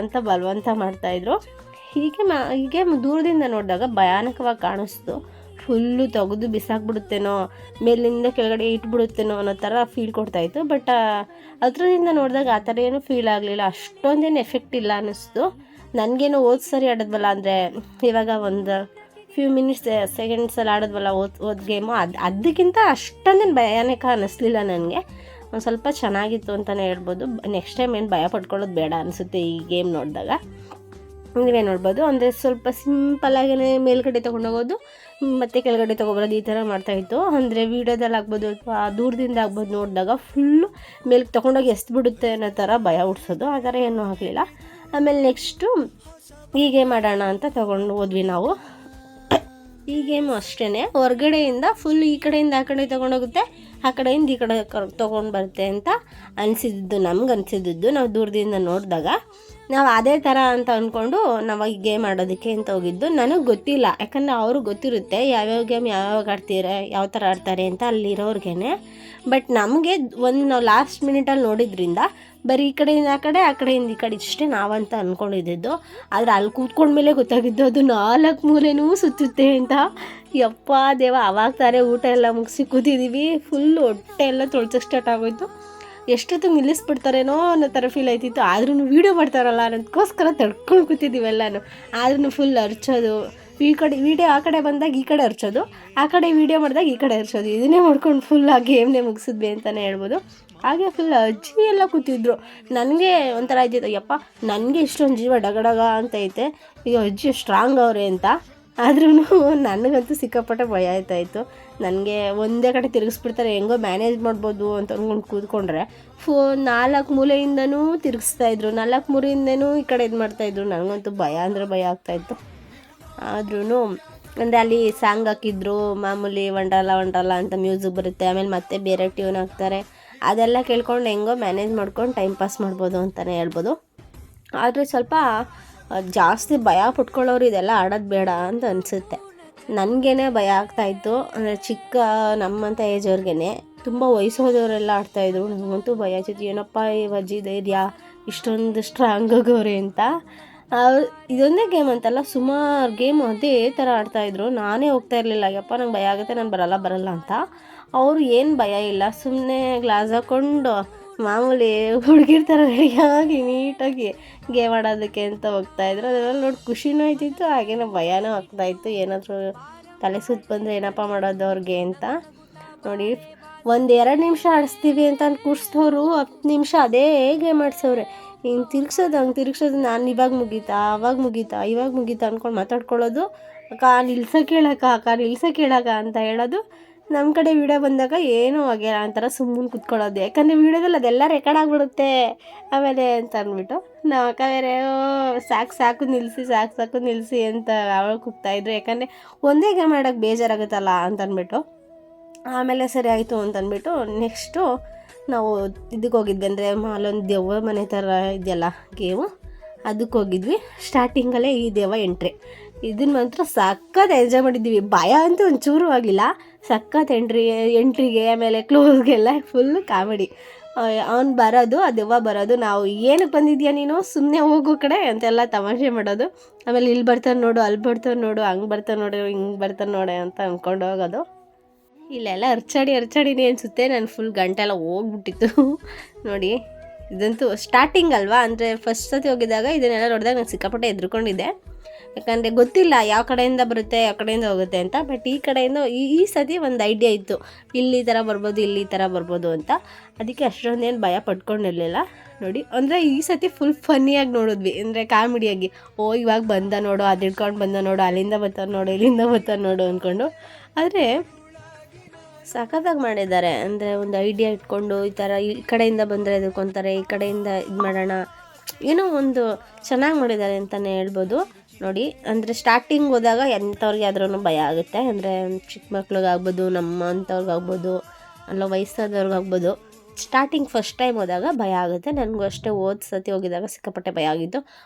ಅಂತ ಬಲವಂತ ಮಾಡ್ತಾಯಿದ್ರು. ಹೀಗೆ ದೂರದಿಂದ ನೋಡಿದಾಗ ಭಯಾನಕವಾಗಿ ಕಾಣಿಸ್ತು. ಫುಲ್ಲು ತೆಗೆದು ಬಿಸಾಕ್ಬಿಡುತ್ತೇನೋ, ಮೇಲಿಂದ ಕೆಳಗಡೆ ಇಟ್ಬಿಡುತ್ತೇನೋ ಅನ್ನೋ ಥರ ಫೀಲ್ ಕೊಡ್ತಾಯಿತ್ತು. ಬಟ್ ಹತ್ರದಿಂದ ನೋಡಿದಾಗ ಆ ಥರ ಏನೂ ಫೀಲ್ ಆಗಲಿಲ್ಲ, ಅಷ್ಟೊಂದೇನು ಎಫೆಕ್ಟ್ ಇಲ್ಲ ಅನ್ನಿಸ್ತು ನನಗೇನು. ಹೋದ ಸರಿ ಆಡೋದ್ವಲ್ಲ, ಅಂದರೆ ಇವಾಗ ಒಂದು ಫ್ಯೂ ಸೆಕೆಂಡ್ಸಲ್ಲಿ ಆಡೋದ್ವಲ್ಲ ಓದ್ ಗೇಮು, ಅದಕ್ಕಿಂತ ಅಷ್ಟೊಂದೇನು ಭಯಾನಕ ಅನ್ನಿಸ್ಲಿಲ್ಲ ನನಗೆ. ಒಂದು ಸ್ವಲ್ಪ ಚೆನ್ನಾಗಿತ್ತು ಅಂತಲೇ ಹೇಳ್ಬೋದು. ನೆಕ್ಸ್ಟ್ ಟೈಮ್ ಏನು ಭಯ ಪಡ್ಕೊಳ್ಳೋದು ಬೇಡ ಅನಿಸುತ್ತೆ ಈ ಗೇಮ್ ನೋಡಿದಾಗ. ನೀವೇ ನೋಡ್ಬೋದು, ಅಂದರೆ ಸ್ವಲ್ಪ ಸಿಂಪಲ್ಲಾಗೇ ಮೇಲ್ಗಡೆ ತೊಗೊಂಡೋಗೋದು ಮತ್ತು ಕೆಳಗಡೆ ತೊಗೊಬರೋದು ಈ ಥರ ಮಾಡ್ತಾಯಿತ್ತು. ಅಂದರೆ ವೀಡಿಯೋದಲ್ಲಿ ಆಗ್ಬೋದು ಅಥವಾ ದೂರದಿಂದ ಆಗ್ಬೋದು, ನೋಡಿದಾಗ ಫುಲ್ಲು ಮೇಲ್ಗೆ ತೊಗೊಂಡೋಗಿ ಎಸ್ಬಿಡುತ್ತೆ ಅನ್ನೋ ಥರ ಭಯ ಹುಡ್ಸೋದು, ಆ ಥರ ಏನೂ ಆಗಲಿಲ್ಲ. ಆಮೇಲೆ ನೆಕ್ಸ್ಟು ಈ ಗೇಮ್ ಆಡೋಣ ಅಂತ ತೊಗೊಂಡು ಹೋದ್ವಿ ನಾವು. ಈ ಗೇಮು ಅಷ್ಟೇ, ಹೊರಗಡೆಯಿಂದ ಫುಲ್ ಈ ಕಡೆಯಿಂದ ಆ ಕಡೆ ತೊಗೊಂಡೋಗುತ್ತೆ, ಆ ಕಡೆಯಿಂದ ಈ ಕಡೆ ತೊಗೊಂಡು ಬರುತ್ತೆ ಅಂತ ನಮ್ಗೆ ಅನಿಸಿದ್ದು ನಾವು ದೂರದಿಂದ ನೋಡಿದಾಗ. ನಾವು ಅದೇ ಥರ ಅಂತ ಅಂದ್ಕೊಂಡು ನಾವು ಈ ಗೇಮ್ ಆಡೋದಕ್ಕೆ ಅಂತ ಹೋಗಿದ್ದು. ನನಗೆ ಗೊತ್ತಿಲ್ಲ, ಯಾಕಂದರೆ ಅವ್ರಿಗೆ ಗೊತ್ತಿರುತ್ತೆ ಯಾವ್ಯಾವ ಗೇಮ್ ಯಾವಾಗ ಆಡ್ತೀರಾ, ಯಾವ ಥರ ಆಡ್ತಾರೆ ಅಂತ ಅಲ್ಲಿರೋರ್ಗೇ. ಬಟ್ ನಮಗೆ ನಾವು ಲಾಸ್ಟ್ ಮಿನಿಟಲ್ಲಿ ನೋಡಿದ್ರಿಂದ ಬರೀ ಈ ಕಡೆಯಿಂದ ಆ ಕಡೆ, ಆ ಕಡೆಯಿಂದ ಈ ಕಡೆ ಇಷ್ಟೇ ನಾವಂತ ಅಂದ್ಕೊಂಡಿದ್ದು. ಆದರೆ ಅಲ್ಲಿ ಕೂತ್ಕೊಂಡ್ಮೇಲೆ ಗೊತ್ತಾಗಿದ್ದು ಅದು 4 ಮೂಲೆನೂ ಸುತ್ತುತ್ತೆ ಅಂತ. ಯಪ್ಪ ದೇವ, ಅವಾಗ ತಾನೇ ಊಟ ಎಲ್ಲ ಮುಗಿಸಿ ಕೂತಿದ್ದೀವಿ. ಫುಲ್ ಹೊಟ್ಟೆ ಎಲ್ಲ ತೊಳ್ಸೋಕ್ಕೆ ಸ್ಟಾರ್ಟ್ ಆಗೋಯ್ತು. ಎಷ್ಟೊತ್ತಿಗೆ ನಿಲ್ಲಿಸ್ಬಿಡ್ತಾರೇನೋ ಅನ್ನೋ ಥರ ಫೀಲ್ ಆಯ್ತಿತ್ತು. ಆದ್ರೂ ವೀಡಿಯೋ ಮಾಡ್ತಾರಲ್ಲ ಅನ್ನೋದಕ್ಕೋಸ್ಕರ ತಡ್ಕೊಂಡು ಕೂತಿದ್ದೀವೆಲ್ಲನೂ. ಆದ್ರೂ ಫುಲ್ ಅರ್ಚೋದು, ಈ ಕಡೆ ವೀಡಿಯೋ ಆ ಕಡೆ ಬಂದಾಗ ಈ ಕಡೆ ಅರ್ಚೋದು, ಆ ಕಡೆ ವೀಡಿಯೋ ಮಾಡಿದಾಗ ಈ ಕಡೆ ಅರ್ಚೋದು, ಇದನ್ನೇ ಮಾಡ್ಕೊಂಡು ಫುಲ್ ಆ ಗೇಮ್ನೇ ಮುಗಿಸಿದ್ವಿ ಅಂತಲೇ ಹೇಳ್ಬೋದು. ಹಾಗೆ ಫುಲ್ ಅಜ್ಜಿ ಎಲ್ಲ ಕೂತಿದ್ರು. ನನಗೆ ಒಂಥರ ಇದ್ದಿತ್ತು, ಯಪ್ಪ ನನಗೆ ಇಷ್ಟೊಂದು ಜೀವ ಡಗಡಗ ಅಂತ ಐತೆ, ಈಗ ಅಜ್ಜಿ ಸ್ಟ್ರಾಂಗ್ ಅವರೇ ಅಂತ. ಆದ್ರೂ ನನಗಂತೂ ಸಿಕ್ಕಾಪಟ್ಟೆ ಭಯ ಆಯ್ತಾಯಿತ್ತು. ನನಗೆ ಒಂದೇ ಕಡೆ ತಿರುಗಿಸ್ಬಿಡ್ತಾರೆ, ಹೆಂಗೋ ಮ್ಯಾನೇಜ್ ಮಾಡ್ಬೋದು ಅಂತ ಅಂದ್ಕೊಂಡು ಕೂತ್ಕೊಂಡ್ರೆ 4 ಮೂಲೆಯಿಂದನೂ ತಿರುಗಿಸ್ತಾಯಿದ್ರು, 4 ಮೂಲೆಯಿಂದನೂ ಈ ಕಡೆ ಇದು ಮಾಡ್ತಾಯಿದ್ರು. ನನಗಂತೂ ಭಯ ಅಂದರೆ ಭಯ ಆಗ್ತಾಯಿತ್ತು. ಆದ್ರೂ ಅಂದರೆ ಅಲ್ಲಿ ಸಾಂಗ್ ಹಾಕಿದ್ರು, ಮಾಮೂಲಿ ವಂಡರ್ಲಾ ಅಂತ ಮ್ಯೂಸಿಕ್ ಬರುತ್ತೆ, ಆಮೇಲೆ ಮತ್ತೆ ಬೇರೆ ಟ್ಯೂನ್ ಹಾಕ್ತಾರೆ. ಅದೆಲ್ಲ ಕೇಳ್ಕೊಂಡು ಹೆಂಗೋ ಮ್ಯಾನೇಜ್ ಮಾಡ್ಕೊಂಡು ಟೈಮ್ ಪಾಸ್ ಮಾಡ್ಬೋದು ಅಂತಲೇ ಹೇಳ್ಬೋದು. ಆದರೆ ಸ್ವಲ್ಪ ಜಾಸ್ತಿ ಭಯ ಪಟ್ಕೊಳ್ಳೋರು ಇದೆಲ್ಲ ಆಡೋದು ಬೇಡ ಅಂತ ಅನಿಸುತ್ತೆ. ನನಗೇ ಭಯ ಆಗ್ತಾಯಿತ್ತು. ಅಂದರೆ ಚಿಕ್ಕ ನಮ್ಮಂಥ ಏಜ್ ಅವ್ರಿಗೇ ತುಂಬ ವಯಸ್ಸೋದವರೆಲ್ಲ ಆಡ್ತಾಯಿದ್ರು. ನನಗಂತೂ ಭಯ ಆಗ್ತಿತ್ತು, ಏನಪ್ಪ ಈ ಅಜ್ಜಿ ಧೈರ್ಯ ಇಷ್ಟೊಂದು ಸ್ಟ್ರಾಂಗ್ ಆಗೋರೆ ಅಂತ. ಇದೊಂದೇ ಗೇಮ್ ಅಂತಲ್ಲ, ಸುಮಾರು ಗೇಮ್ ಅದೇ ಥರ ಆಡ್ತಾಯಿದ್ರು. ನಾನೇ ಹೋಗ್ತಾ ಇರಲಿಲ್ಲ, ಯಪ್ಪ ನಂಗೆ ಭಯ ಆಗುತ್ತೆ, ನಾನು ಬರಲ್ಲ ಅಂತ. ಅವರು ಏನು ಭಯ ಇಲ್ಲ, ಸುಮ್ಮನೆ ಗ್ಲಾಸ್ ಹಾಕ್ಕೊಂಡು ಮಾಮೂಲಿ ಹುಡುಗಿರ್ ಥರ ರೆಡಿಯಾಗಿ ನೀಟಾಗಿ ಗೇಮ್ ಆಡೋದಕ್ಕೆ ಅಂತ ಹೋಗ್ತಾಯಿದ್ರು. ಅದೆಲ್ಲ ನೋಡಿ ಖುಷಿನೂ ಆಯ್ತಿತ್ತು, ಹಾಗೇನೋ ಭಯನೂ ಆಗ್ತಾಯಿತ್ತು. ಏನಾದರೂ ತಲೆ ಸುತ್ತ ಬಂದರೆ ಏನಪ್ಪ ಮಾಡೋದು ಅವ್ರಿಗೆ ಅಂತ. ನೋಡಿ 1-2 ನಿಮಿಷ ಆಡಿಸ್ತೀವಿ ಅಂತ ಕೂರಿಸಿದವರು 10 ನಿಮಿಷ ಅದೇ ಗೇಮ್ ಆಡ್ಸೋರೆ. ಹಿಂಗೆ ತಿರ್ಗ್ಸೋದು ಹಂಗೆ ತಿರ್ಗ್ಸೋದು, ನಾನು ಇವಾಗ ಮುಗೀತಾ ಇವಾಗ ಮುಗೀತಾ ಅಂದ್ಕೊಂಡು ಮಾತಾಡ್ಕೊಳ್ಳೋದು. ಅಕ್ಕ ನಿಲ್ಸೋಕೆ ಹೇಳಕ್ಕ ಅಂತ ಹೇಳೋದು. ನಮ್ಮ ಕಡೆ ವೀಡಿಯೋ ಬಂದಾಗ ಏನೂ ಆಗಿಲ್ಲ ಅಂತಾರೆ, ಸುಮ್ಮನೆ ಕೂತ್ಕೊಳ್ಳೋದು. ಯಾಕಂದರೆ ವೀಡಿಯೋದಲ್ಲಿ ಅದೆಲ್ಲ ರೆಕಾರ್ಡ್ ಆಗಿಬಿಡುತ್ತೆ ಆಮೇಲೆ ಅಂತ ಅಂದ್ಬಿಟ್ಟು. ನಾವು ಅಕ್ಕ ಬೇರೆ ಸಾಕು ನಿಲ್ಲಿಸಿ ಅಂತ ಅವಳು ಕೂಗ್ತಾಯಿದ್ರು. ಯಾಕಂದರೆ ಒಂದೇ ಗೇಮ್ ಆಡೋಕ್ಕೆ ಬೇಜಾರಾಗುತ್ತಲ್ಲ ಅಂತ ಅಂದ್ಬಿಟ್ಟು. ಆಮೇಲೆ ಸರಿ ಆಯಿತು ಅಂತಂದ್ಬಿಟ್ಟು ನೆಕ್ಸ್ಟು ನಾವು ಇದಕ್ಕೆ ಹೋಗಿದ್ವಿ. ಅಂದರೆ ಅಲ್ಲೊಂದು ದೆವ್ವ ಮನೆ ಥರ ಇದೆಯಲ್ಲ ಗೇಮು, ಅದಕ್ಕೆ ಹೋಗಿದ್ವಿ. ಸ್ಟಾರ್ಟಿಂಗಲ್ಲೇ ಈ ದೆವ್ವ ಎಂಟ್ರಿ, ಇದನ್ನು ಮಾತ್ರ ಸಖತ್ ಎಂಜಾಯ್ ಮಾಡಿದ್ವಿ. ಭಯ ಅಂತೂ ಒಂಚೂರು ಆಗಿಲ್ಲ, ಸಖತ್ ಎಂಟ್ರಿಗೆ ಆಮೇಲೆ ಕ್ಲೋಸ್ಗೆಲ್ಲ ಫುಲ್ ಕಾಮಿಡಿ. ಅವ್ನು ಬರೋದು, ಆ ದೆವ್ವ ಬರೋದು, ನಾವು ಏನಕ್ಕೆ ಬಂದಿದ್ಯಾ ನೀನು, ಸುಮ್ಮನೆ ಹೋಗೋ ಕಡೆ ಅಂತೆಲ್ಲ ತಮಾಷೆ ಮಾಡೋದು. ಆಮೇಲೆ ಇಲ್ಲಿ ಬರ್ತಾನೆ ನೋಡು, ಅಲ್ಲಿ ಬರ್ತಾನೆ ನೋಡು, ಹಂಗೆ ಬರ್ತಾನೆ ನೋಡು, ಹಿಂಗೆ ಬರ್ತಾನೆ ನೋಡೆ ಅಂತ ಅಂದ್ಕೊಂಡು ಹೋಗೋದು. ಇಲ್ಲೆಲ್ಲ ಅರ್ಚಾಡಿನೇ ಅನಿಸುತ್ತೆ. ನಾನು ಫುಲ್ ಗಂಟೆಲ್ಲ ಹೋಗ್ಬಿಟ್ಟಿತ್ತು ನೋಡಿ. ಇದಂತೂ ಸ್ಟಾರ್ಟಿಂಗ್ ಅಲ್ವಾ, ಅಂದರೆ ಫಸ್ಟ್ ಸತಿ ಹೋಗಿದ್ದಾಗ ಇದನ್ನೆಲ್ಲ ನೋಡಿದಾಗ ನಾನು ಸಿಕ್ಕಾಪಟ್ಟೆ ಎದ್ರುಕೊಂಡಿದ್ದೆ. ಯಾಕಂದರೆ ಗೊತ್ತಿಲ್ಲ ಯಾವ ಕಡೆಯಿಂದ ಬರುತ್ತೆ ಯಾವ ಕಡೆಯಿಂದ ಹೋಗುತ್ತೆ ಅಂತ. ಬಟ್ ಈ ಕಡೆಯಿಂದ ಈ ಸತಿ ಒಂದು ಐಡಿಯಾ ಇತ್ತು, ಇಲ್ಲಿ ಈ ಥರ ಬರ್ಬೋದು ಅಂತ. ಅದಕ್ಕೆ ಅಷ್ಟೊಂದೇನು ಭಯ ಪಟ್ಕೊಂಡಿರಲಿಲ್ಲ ನೋಡಿ. ಅಂದರೆ ಈ ಸತಿ ಫುಲ್ ಫನ್ನಿಯಾಗಿ ನೋಡಿದ್ವಿ, ಅಂದರೆ ಕಾಮಿಡಿಯಾಗಿ. ಇವಾಗ ಬಂದ ನೋಡು, ಅದು ಹಿಡ್ಕೊಂಡು ಬಂದ ನೋಡು, ಅಲ್ಲಿಂದ ಬರ್ತಾನೆ ನೋಡು, ಇಲ್ಲಿಂದ ಬರ್ತಾನೆ ನೋಡು ಅಂದ್ಕೊಂಡು. ಆದರೆ ಸಖತ್ತಾಗಿ ಮಾಡಿದ್ದಾರೆ. ಅಂದರೆ ಒಂದು ಐಡಿಯಾ ಇಟ್ಕೊಂಡು ಈ ಥರ ಈ ಕಡೆಯಿಂದ ಬಂದರೆ ಎದುರ್ಕೊತಾರೆ, ಈ ಕಡೆಯಿಂದ ಇದು ಮಾಡೋಣ, ಏನೋ ಒಂದು ಚೆನ್ನಾಗಿ ಮಾಡಿದ್ದಾರೆ ಅಂತಲೇ ಹೇಳ್ಬೋದು ನೋಡಿ. ಅಂದರೆ ಸ್ಟಾರ್ಟಿಂಗ್ ಹೋದಾಗ ಎಂಥವ್ರಿಗೆ ಆದ್ರೂ ಭಯ ಆಗುತ್ತೆ. ಅಂದರೆ ಚಿಕ್ಕ ಮಕ್ಳಿಗಾಗ್ಬೋದು, ನಮ್ಮ ಅಂಥವ್ರಿಗಾಗ್ಬೋದು, ಅಲ್ಲ ವಯಸ್ಸಾದವ್ರಿಗಾಗ್ಬೋದು. ಸ್ಟಾರ್ಟಿಂಗ್ ಫಸ್ಟ್ ಟೈಮ್ ಹೋದಾಗ ಭಯ ಆಗುತ್ತೆ. ನನಗೂ ಅಷ್ಟೇ ಸತಿ ಹೋಗಿದಾಗ ಸಿಕ್ಕಾಪಟ್ಟೆ ಭಯ ಆಗಿತ್ತು.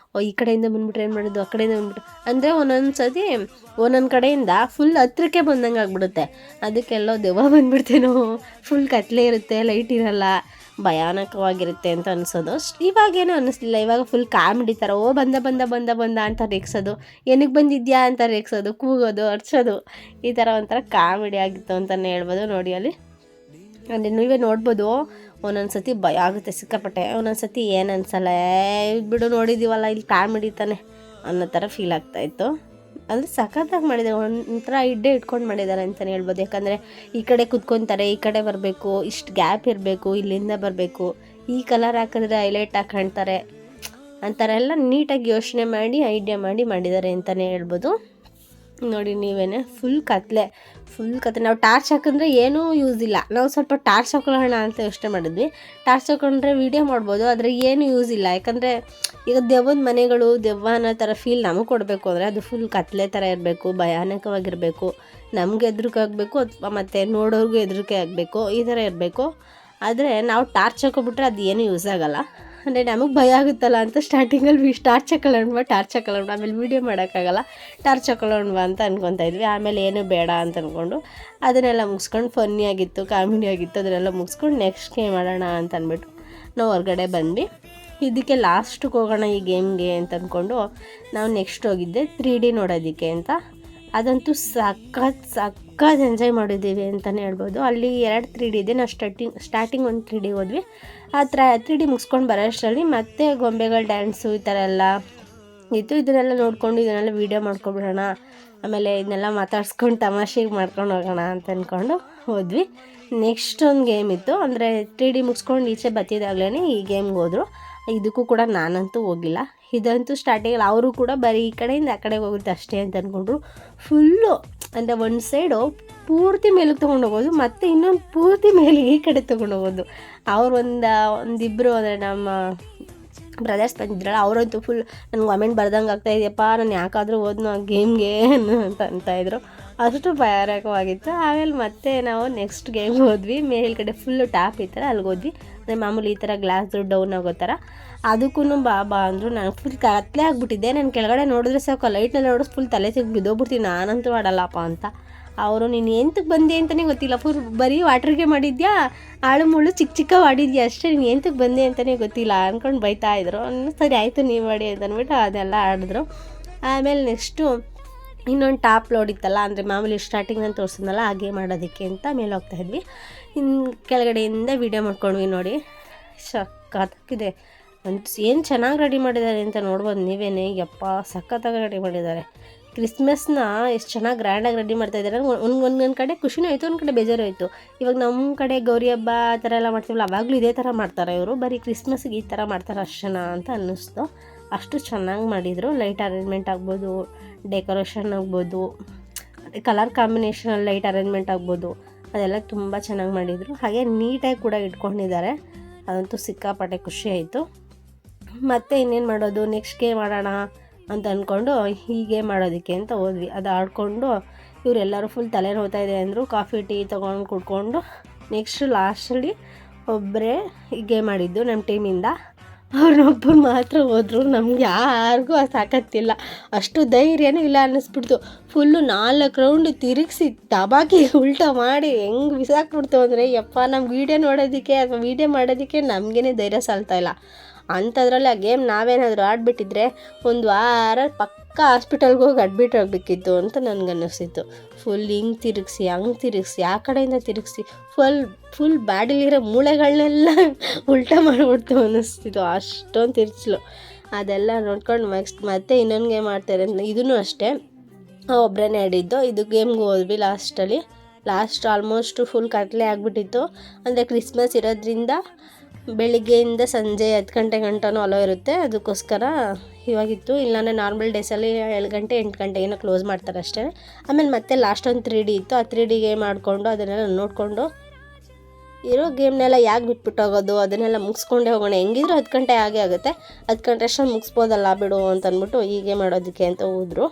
ಈ ಕಡೆಯಿಂದ ಬಂದ್ಬಿಟ್ರೆ ಏನು ಮಾಡೋದು, ಆ ಕಡೆಯಿಂದ ಬಂದ್ಬಿಟ್ರೆ ಅಂದರೆ ಒಂದೊಂದು ಸತಿ ಒಂದೊಂದು ಕಡೆಯಿಂದ ಫುಲ್ ಹತ್ರಕ್ಕೆ ಬಂದಂಗೆ ಆಗ್ಬಿಡುತ್ತೆ. ಅದಕ್ಕೆಲ್ಲೋ ದೆವ್ವ ಬಂದ್ಬಿಡ್ತೇನೋ, ಫುಲ್ ಕತ್ಲೆ ಇರುತ್ತೆ, ಲೈಟ್ ಇರಲ್ಲ, ಭಯಾನಕವಾಗಿರುತ್ತೆ ಅಂತ ಅನಿಸೋದು. ಇವಾಗೇನೂ ಅನ್ನಿಸ್ಲಿಲ್ಲ, ಇವಾಗ ಫುಲ್ ಕಾಮಿಡಿ ಥರ ಬಂದ ಅಂತ ರೇಗ್ಸೋದು, ಏನಕ್ಕೆ ಬಂದಿದ್ಯಾ ಅಂತ ರೇಗ್ಸೋದು, ಕೂಗೋದು, ಅರ್ಚೋದು, ಈ ಥರ ಒಂಥರ ಕಾಮಿಡಿ ಆಗಿತ್ತು ಅಂತಲೇ ಹೇಳ್ಬೋದು ನೋಡಿ. ಅಲ್ಲಿ ಅಂದರೆ ನೀವೇ ನೋಡ್ಬೋದು, ಒಂದೊಂದು ಸತಿ ಭಯ ಆಗುತ್ತೆ ಸಿಕ್ಕಾಪಟ್ಟೆ, ಒಂದೊಂದು ಸತಿ ಏನು ಅನ್ಸಲ್ಲ, ಬಿಡು ನೋಡಿದ್ದೀವಲ್ಲ ಇಲ್ಲಿ ಕಾಮಿಡಿ ತಾನೆ ಅನ್ನೋ ಥರ ಫೀಲ್ ಆಗ್ತಾಯಿತ್ತು. ಅಂದರೆ ಸಖತ್ತಾಗಿ ಮಾಡಿದ್ದಾರೆ, ಒಂಥರ ಐಡಿಯಾ ಇಟ್ಕೊಂಡು ಮಾಡಿದ್ದಾರೆ ಅಂತಲೇ ಹೇಳ್ಬೋದು. ಯಾಕಂದರೆ ಈ ಕಡೆ ಕುತ್ಕೊತಾರೆ, ಈ ಕಡೆ ಬರಬೇಕು, ಇಷ್ಟು ಗ್ಯಾಪ್ ಇರಬೇಕು, ಇಲ್ಲಿಂದ ಬರಬೇಕು, ಈ ಕಲರ್ ಹಾಕಿದ್ರೆ ಹೈಲೈಟ್ ಆಗಿ ಕಾಣ್ತಾರೆ ಅಂತಾರೆ ಎಲ್ಲ ನೀಟಾಗಿ ಯೋಚನೆ ಮಾಡಿ ಐಡಿಯಾ ಮಾಡಿದ್ದಾರೆ ಅಂತಲೇ ಹೇಳ್ಬೋದು ನೋಡಿ. ನೀವೇನೆ ಫುಲ್ ಕತ್ಲೆ. ನಾವು ಟಾರ್ಚ್ ಹಾಕಿದ್ರೆ ಏನೂ ಯೂಸ್ ಇಲ್ಲ. ನಾವು ಸ್ವಲ್ಪ ಟಾರ್ಚ್ ಹಾಕೊಳ್ಳೋಣ ಅಂತ ಯೋಚನೆ ಮಾಡಿದ್ವಿ. ಟಾರ್ಚ್ ಹಾಕೊಂಡ್ರೆ ವೀಡಿಯೋ ಮಾಡ್ಬೋದು, ಆದರೆ ಏನು ಯೂಸ್ ಇಲ್ಲ. ಯಾಕಂದರೆ ಈಗ ದೆವ್ವದ ಮನೆಗಳು, ದೆವ್ವ ಅನ್ನೋ ಥರ ಫೀಲ್ ನಮಗೆ ಕೊಡಬೇಕು ಅಂದರೆ ಅದು ಫುಲ್ ಕತ್ಲೆ ಥರ ಇರಬೇಕು, ಭಯಾನಕವಾಗಿರಬೇಕು, ನಮಗೆ ಹೆದರಿಕೆ ಆಗಬೇಕು, ಅಥವಾ ಮತ್ತು ನೋಡೋರ್ಗೂ ಹೆದರಿಕೆ ಆಗಬೇಕು, ಈ ಥರ ಇರಬೇಕು. ಆದರೆ ನಾವು ಟಾರ್ಚ್ ಹಾಕೊಬಿಟ್ರೆ ಅದು ಏನೂ ಯೂಸ್ ಆಗೋಲ್ಲ. ಅಂದರೆ ನಮಗೆ ಭಯ ಆಗುತ್ತಲ್ಲ ಅಂತ ಸ್ಟಾರ್ಟಿಂಗಲ್ಲಿ ಟಾರ್ಚ್ ಹಾಕೊಳ್ಳೋಣ ಆಮೇಲೆ ವೀಡಿಯೋ ಮಾಡೋಕ್ಕಾಗಲ್ಲ, ಟಾರ್ಚ್ ಹಾಕೊಳ್ಳೋಣ ಅಂತ ಅನ್ಕೊತಾ ಇದ್ವಿ. ಆಮೇಲೆ ಏನು ಬೇಡ ಅಂತ ಅಂದ್ಕೊಂಡು ಅದನ್ನೆಲ್ಲ ಮುಗಿಸ್ಕೊಂಡು ಫನ್ನಿ ಆಗಿತ್ತು, ಕಾಮಿಡಿ ಆಗಿತ್ತು, ಅದನ್ನೆಲ್ಲ ಮುಗಿಸ್ಕೊಂಡು ನೆಕ್ಸ್ಟ್ ಗೇಮ್ ಮಾಡೋಣ ಅಂತ ಅಂದ್ಬಿಟ್ಟು ನಾವು ಹೊರಗಡೆ ಬಂದ್ವಿ. ಇದಕ್ಕೆ ಲಾಸ್ಟಿಗೆ ಹೋಗೋಣ ಈ ಗೇಮ್ಗೆ ಅಂತ ಅಂದ್ಕೊಂಡು ನಾವು ನೆಕ್ಸ್ಟ್ ಹೋಗಿದ್ದೆ 3D ನೋಡೋದಕ್ಕೆ ಅಂತ. ಅದಂತೂ ಸಖತ್ ಎಂಜಾಯ್ ಮಾಡಿದ್ದೀವಿ ಅಂತಲೇ ಹೇಳ್ಬೋದು. ಅಲ್ಲಿ 2 3D ಇದೆ. ನಾವು ಸ್ಟಾರ್ಟಿಂಗ್ ಒಂದು 3D ಹೋದ್ವಿ. ಆ 3D ಮುಗಿಸ್ಕೊಂಡು ಬರೋ ಅಷ್ಟರಲ್ಲಿ ಮತ್ತೆ ಗೊಂಬೆಗಳ ಡ್ಯಾನ್ಸು ಈ ಥರ ಎಲ್ಲ ಇತ್ತು. ಇದನ್ನೆಲ್ಲ ನೋಡಿಕೊಂಡು ಇದನ್ನೆಲ್ಲ ವೀಡಿಯೋ ಮಾಡ್ಕೊಬಿಡೋಣ, ಆಮೇಲೆ ಇದನ್ನೆಲ್ಲ ಮಾತಾಡ್ಸ್ಕೊಂಡು ತಮಾಷೆಗೆ ಮಾಡ್ಕೊಂಡು ಹೋಗೋಣ ಅಂತ ಅಂದ್ಕೊಂಡು ಹೋದ್ವಿ. ನೆಕ್ಸ್ಟ್ ಒಂದು ಗೇಮ್ ಇತ್ತು, ಅಂದರೆ 3D ಮುಗಿಸ್ಕೊಂಡು ಈಚೆ ಬತ್ತಿದಾಗಲೇ ಈ ಗೇಮ್ಗೆ ಹೋದರು. ಇದಕ್ಕೂ ಕೂಡ ನಾನಂತೂ ಹೋಗಿಲ್ಲ. ಇದಂತೂ ಸ್ಟಾರ್ಟಿಂಗಲ್ಲಿ ಅವರು ಕೂಡ ಬರೀ ಈ ಕಡೆಯಿಂದ ಆ ಕಡೆಗೆ ಹೋಗುತ್ತೆ ಅಷ್ಟೇ ಅಂತ ಅಂದ್ಕೊಂಡ್ರು. ಫುಲ್ಲು ಅಂದರೆ ಒಂದು ಸೈಡು ಪೂರ್ತಿ ಮೇಲಕ್ಕೆ ತೊಗೊಂಡೋಗೋದು, ಮತ್ತು ಇನ್ನೊಂದು ಪೂರ್ತಿ ಮೇಲೆ ಈ ಕಡೆ ತೊಗೊಂಡೋಗೋದು. ಅವ್ರು ಒಂದಿಬ್ಬರು ಅಂದರೆ ನಮ್ಮ ಬ್ರದರ್ಸ್ ಬಂದಿದ್ರಲ್ಲ, ಅವರಂತೂ ಫುಲ್ ನನಗೆ ಕಮೆಂಟ್ ಬರ್ದಂಗೆ ಆಗ್ತಾಯಿದೆಯಪ್ಪ, ನಾನು ಯಾಕಾದರೂ ಹೋದ್ನು ಆ ಗೇಮ್ಗೆ ಅಂತಾಯಿದ್ರು. ಅಷ್ಟು ಭಯಾನಕವಾಗಿತ್ತು. ಆಮೇಲೆ ಮತ್ತೆ ನಾವು ನೆಕ್ಸ್ಟ್ ಗೇಮ್ಗೆ ಹೋದ್ವಿ. ಮೇಲ್ಗಡೆ ಫುಲ್ಲು ಟ್ಯಾಪ್ ಈ ಥರ ಅಲ್ಲಿಗೆ ಹೋದ್ವಿ. ಅಂದರೆ ಮಾಮೂಲಿ ಈ ಥರ ಗ್ಲಾಸ್ ಡೌನ್ ಆಗೋ ಥರ. ಅದಕ್ಕೂ ಬಾ ಅಂದರು. ನಾನು ಫುಲ್ ಕತ್ಲೆ ಆಗಿಬಿಟ್ಟಿದ್ದೆ. ನಾನು ಕೆಳಗಡೆ ನೋಡಿದ್ರೆ ಸಾಕು, ಲೈಟ್ನಲ್ಲಿ ನೋಡಿದ್ರೆ ಫುಲ್ ತಲೆ ತೆಗೆದು ಬಿದ್ದೋಗ್ಬಿಡ್ತೀನಿ, ನಾನಂತೂ ಆಡಲ್ಲಪ್ಪ ಅಂತ. ಅವರು ನೀನು ಎಂತಕ್ಕೆ ಬಂದೆ ಅಂತಲೇ ಗೊತ್ತಿಲ್ಲ, ಫುಲ್ ಬರೀ ವಾಟ್ರಿಗೆ ಮಾಡಿದ್ಯಾ, ಆಳು ಮುಳ್ಳು ಚಿಕ್ಕ ಮಾಡಿದ್ಯಾ ಅಷ್ಟೇ, ನೀನು ಎಂತಕ್ಕೆ ಬಂದೆ ಅಂತಲೇ ಗೊತ್ತಿಲ್ಲ ಅಂದ್ಕೊಂಡು ಬೈತಾಯಿದ್ರು. ಸರಿ ಆಯಿತು ನೀವು ಮಾಡಿ ಅಂತ ಅಂದ್ಬಿಟ್ಟು ಅದೆಲ್ಲ ಆಡಿದ್ರು. ಆಮೇಲೆ ನೆಕ್ಸ್ಟು ಇನ್ನೊಂದು ಟಾಪ್ ಲೋಡ್ ಇತ್ತಲ್ಲ, ಅಂದರೆ ಮಾಮೂಲಿ ಸ್ಟಾರ್ಟಿಂಗ್ ನಾನು ತೋರಿಸಿದ್ನಲ್ಲ ಆ ಗೇಮ್ ಆಡೋದಕ್ಕೆ ಅಂತ ಮೇಲೆ ಹೋಗ್ತಾಯಿದ್ವಿ. ಇನ್ನು ಕೆಳಗಡೆಯಿಂದ ವೀಡಿಯೋ ಮಾಡ್ಕೊಂಡ್ವಿ. ನೋಡಿ ಸಖತ್ತಾಗಿದೆ, ಏನು ಚೆನ್ನಾಗಿ ರೆಡಿ ಮಾಡಿದ್ದಾರೆ ಅಂತ ನೋಡ್ಬೋದು ನೀವೇನೇ. ಯಪ್ಪ ಸಖತ್ತಾಗಿ ರೆಡಿ ಮಾಡಿದ್ದಾರೆ. ಕ್ರಿಸ್ಮಸ್ನ ಎಷ್ಟು ಚೆನ್ನಾಗಿ ಗ್ರ್ಯಾಂಡಾಗಿ ರೆಡಿ ಮಾಡ್ತಾಯಿದ್ದಾರೆ. ಒಂದೊಂದು ಕಡೆ ಖುಷಿನೂ ಆಯಿತು, ಒಂದು ಕಡೆ ಬೇಜಾರು ಆಯಿತು. ಇವಾಗ ನಮ್ಮ ಕಡೆ ಗೌರಿ ಹಬ್ಬ ಆ ಥರ ಎಲ್ಲ ಮಾಡ್ತೀವಲ್ಲ, ಅವಾಗಲೂ ಇದೇ ಥರ ಮಾಡ್ತಾರೆ ಇವರು, ಬರೀ ಕ್ರಿಸ್ಮಸ್ಗೆ ಈ ಥರ ಮಾಡ್ತಾರೆ ಅಷ್ಟೇನಾ ಅಂತ ಅನ್ನಿಸ್ತು. ಅಷ್ಟು ಚೆನ್ನಾಗಿ ಮಾಡಿದರು. ಲೈಟ್ ಅರೇಂಜ್ಮೆಂಟ್ ಆಗ್ಬೋದು, ಡೆಕೋರೇಷನ್ ಆಗ್ಬೋದು, ಕಲರ್ ಕಾಂಬಿನೇಷನಲ್ಲಿ ಲೈಟ್ ಅರೇಂಜ್ಮೆಂಟ್ ಆಗ್ಬೋದು, ಅದೆಲ್ಲ ತುಂಬ ಚೆನ್ನಾಗಿ ಮಾಡಿದರು. ಹಾಗೆ ನೀಟಾಗಿ ಕೂಡ ಇಟ್ಕೊಂಡಿದ್ದಾರೆ. ಅದಂತೂ ಸಿಕ್ಕಾಪಟ್ಟೆ ಖುಷಿ ಆಯಿತು. ಮತ್ತು ಇನ್ನೇನು ಮಾಡೋದು, ನೆಕ್ಸ್ಟ್ ಗೇಮ್ ಆಡೋಣ ಅಂತ ಅಂದ್ಕೊಂಡು ಹೀಗೆ ಮಾಡೋದಕ್ಕೆ ಅಂತ ಹೋದ್ವಿ. ಅದು ಆಡಿಕೊಂಡು ಇವರೆಲ್ಲರೂ ಫುಲ್ ತಲೆ ನೋವ್ತಾ ಇದೆ ಅಂದರು. ಕಾಫಿ ಟೀ ತೊಗೊಂಡು ಕುಡ್ಕೊಂಡು ನೆಕ್ಸ್ಟ್ ಲಾಸ್ಟಲ್ಲಿ ಒಬ್ಬರೇ ಗೇಮ್ ಆಡಿದ್ದು ನಮ್ಮ ಟೀಮಿಂದ. ಅವ್ರನ್ನೊಬ್ಬರು ಮಾತ್ರ ಹೋದರು. ನಮ್ಗೆ ಯಾರಿಗೂ ಸಾಕತ್ತಿಲ್ಲ, ಅಷ್ಟು ಧೈರ್ಯನೂ ಇಲ್ಲ ಅನ್ನಿಸ್ಬಿಡ್ತು. ಫುಲ್ಲು 4 ರೌಂಡ್ ತಿರುಗಿಸಿ ದಬಾಕಿ ಉಲ್ಟಾ ಮಾಡಿ ಹೆಂಗೆ ಬಿಸಾಕ್ಬಿಡ್ತು ಅಂದರೆ, ಯಪ್ಪ ನಮ್ಮ ವೀಡಿಯೋ ನೋಡೋದಕ್ಕೆ ಅಥವಾ ವೀಡಿಯೋ ಮಾಡೋದಕ್ಕೆ ನಮಗೇ ಧೈರ್ಯ ಸಾಲ್ತಾಯಿಲ್ಲ. ಅಂಥದ್ರಲ್ಲಿ ಆ ಗೇಮ್ ನಾವೇನಾದರೂ ಆಡಿಬಿಟ್ಟಿದ್ರೆ ಒಂದು ವಾರ ಪಕ್ಕ ಹಾಸ್ಪಿಟಲ್ಗೆ ಹೋಗಿ ಅಡ್ಮಿಟ್ ಆಗಬೇಕಿತ್ತು ಅಂತ ನನಗನ್ನಿಸ್ತಿತ್ತು. ಫುಲ್ ಹಿಂಗೆ ತಿರುಗಿಸಿ ಹಂಗೆ ತಿರುಗಿಸಿ ಆ ಕಡೆಯಿಂದ ತಿರುಗಿಸಿ ಫುಲ್ ಬಾಡಿಲಿರೋ ಮೂಳೆಗಳನ್ನೆಲ್ಲ ಉಲ್ಟಾ ಮಾಡಿಬಿಡ್ತು ಅನ್ನಿಸ್ತಿತ್ತು, ಅಷ್ಟೊಂದು ತಿರ್ಚಲು. ಅದೆಲ್ಲ ನೋಡ್ಕೊಂಡು ಮತ್ತೆ ಇನ್ನೊಂದು ಗೇಮ್ ಆಡ್ತಾರೆ. ಇದೂ ಅಷ್ಟೇ ಒಬ್ಬರೇ ಆಡಿದ್ದು. ಇದು ಗೇಮ್ಗೆ ಹೋದ್ವಿ ಲಾಸ್ಟ್ ಆಲ್ಮೋಸ್ಟ್ ಫುಲ್ ಕತ್ಲೆ ಆಗಿಬಿಟ್ಟಿತ್ತು. ಅಂದರೆ ಕ್ರಿಸ್ಮಸ್ ಇರೋದ್ರಿಂದ ಬೆಳಿಗ್ಗೆಯಿಂದ ಸಂಜೆ 10 ಗಂಟೆ ಗಂಟನೂ ಅಲೋ ಇರುತ್ತೆ, ಅದಕ್ಕೋಸ್ಕರ ಇವಾಗಿತ್ತು. ಇಲ್ಲಾಂದರೆ ನಾರ್ಮಲ್ ಡೇಸಲ್ಲಿ 7 ಗಂಟೆ 8 ಗಂಟೆ ಏನೋ ಕ್ಲೋಸ್ ಮಾಡ್ತಾರೆ ಅಷ್ಟೇ. ಆಮೇಲೆ ಮತ್ತೆ ಲಾಸ್ಟ್ ಒಂದು 3D ಇತ್ತು. ಆ 3D ಗೇಮ್ ಆಡಿಕೊಂಡು ಅದನ್ನೆಲ್ಲ ನೋಡಿಕೊಂಡು ಇರೋ ಗೇಮ್ನೆಲ್ಲ ಯಾಕೆ ಬಿಟ್ಬಿಟ್ಟು ಹೋಗೋದು, ಅದನ್ನೆಲ್ಲ ಮುಗಿಸ್ಕೊಂಡೇ ಹೋಗೋಣ, ಹೆಂಗಿದ್ರು 10 ಗಂಟೆ ಆಗೇ ಆಗುತ್ತೆ, 10 ಗಂಟೆ ಅಷ್ಟೊಂದು ಮುಗಿಸ್ಬೋದಲ್ಲ ಬಿಡು ಅಂತ ಅಂದ್ಬಿಟ್ಟು ಈ ಗೇಮ್ ಆಡೋದಕ್ಕೆ ಅಂತ ಹೋದರು.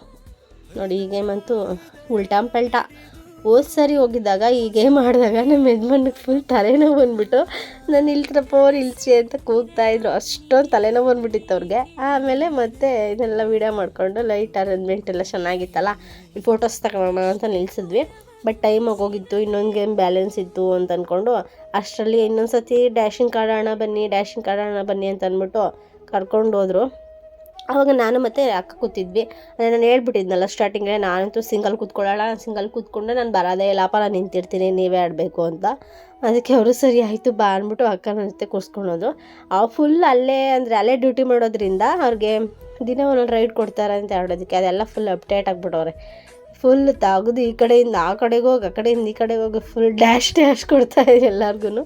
ನೋಡಿ ಈ ಗೇಮ್ ಅಂತೂ ಉಲ್ಟಾಂ ಪಲ್ಟಾ. ಹೋದ ಸರಿ ಹೋಗಿದ್ದಾಗ ಈ ಗೇಮ್ ಆಡಿದಾಗ ನಮ್ಮ ಯಜಮಾನ್ರಿಗೆ ಫುಲ್ ತಲೆನೋವು ಬಂದುಬಿಟ್ಟು, ನಾನು ಇಲ್ತ್ರಪ್ಪ ಅವ್ರು ಇಲ್ಸಿ ಅಂತ ಕೂಗ್ತಾಯಿದ್ರು, ಅಷ್ಟೊಂದು ತಲೆನೋವು ಬಂದುಬಿಟ್ಟಿತ್ತು ಅವ್ರಿಗೆ. ಆಮೇಲೆ ಮತ್ತೆ ಇದೆಲ್ಲ ವೀಡಿಯೋ ಮಾಡಿಕೊಂಡು ಲೈಟ್ ಅರೇಂಜ್ಮೆಂಟ್ ಎಲ್ಲ ಚೆನ್ನಾಗಿತ್ತಲ್ಲ, ಫೋಟೋಸ್ ತಗೊಳ್ಳೋಣ ಅಂತ ನಿಲ್ಸಿದ್ವಿ. ಬಟ್ ಟೈಮ್ ಆಗೋಗಿತ್ತು, ಇನ್ನೊಂದು ಗೇಮ್ ಬ್ಯಾಲೆನ್ಸ್ ಇತ್ತು ಅಂತ ಅಂದ್ಕೊಂಡು ಅಷ್ಟರಲ್ಲಿ ಇನ್ನೊಂದು ಸತಿ ಡ್ಯಾಶಿಂಗ್ ಆಡೋಣ ಬನ್ನಿ ಅಂತ ಅಂದ್ಬಿಟ್ಟು ಕರ್ಕೊಂಡು ಹೋದರು. ಆವಾಗ ನಾನು ಮತ್ತು ಅಕ್ಕ ಕೂತಿದ್ವಿ. ಅದೇ ನಾನು ಹೇಳ್ಬಿಟ್ಟಿದ್ನಲ್ಲ ಸ್ಟಾರ್ಟಿಂಗೇ, ನಾನಂತೂ ಸಿಂಗಲ್ ಕೂತ್ಕೊಂಡೆ ನಾನು ಬರೋದೇ ಇಲ್ಲಪ್ಪ, ನಾನು ನಿಂತಿರ್ತೀನಿ, ನೀವೇ ಆಡಬೇಕು ಅಂತ. ಅದಕ್ಕೆ ಅವರು ಸರಿ ಆಯಿತು ಬಾ ಅಂದ್ಬಿಟ್ಟು ಅಕ್ಕನ ಜೊತೆ ಕೂರಿಸ್ಕೊಳೋದು. ಫುಲ್ ಅಲ್ಲೇ ಡ್ಯೂಟಿ ಮಾಡೋದ್ರಿಂದ ಅವ್ರಿಗೆ ದಿನ ಒಂದೊಂದು ರೈಡ್ ಕೊಡ್ತಾರೆ ಅಂತ ಆಡೋದಕ್ಕೆ. ಅದೆಲ್ಲ ಫುಲ್ ಅಪ್ಡೇಟ್ ಆಗಿಬಿಟ್ಟವ್ರೆ. ಫುಲ್ ತೆಗೆದು ಈ ಕಡೆಯಿಂದ ಆ ಕಡೆಗೆ ಹೋಗಿ, ಆ ಕಡೆಯಿಂದ ಈ ಕಡೆಗೆ ಹೋಗಿ ಫುಲ್ ಡ್ಯಾಶ್ ಕೊಡ್ತಾಯಿದ್ರು ಎಲ್ಲರಿಗೂ.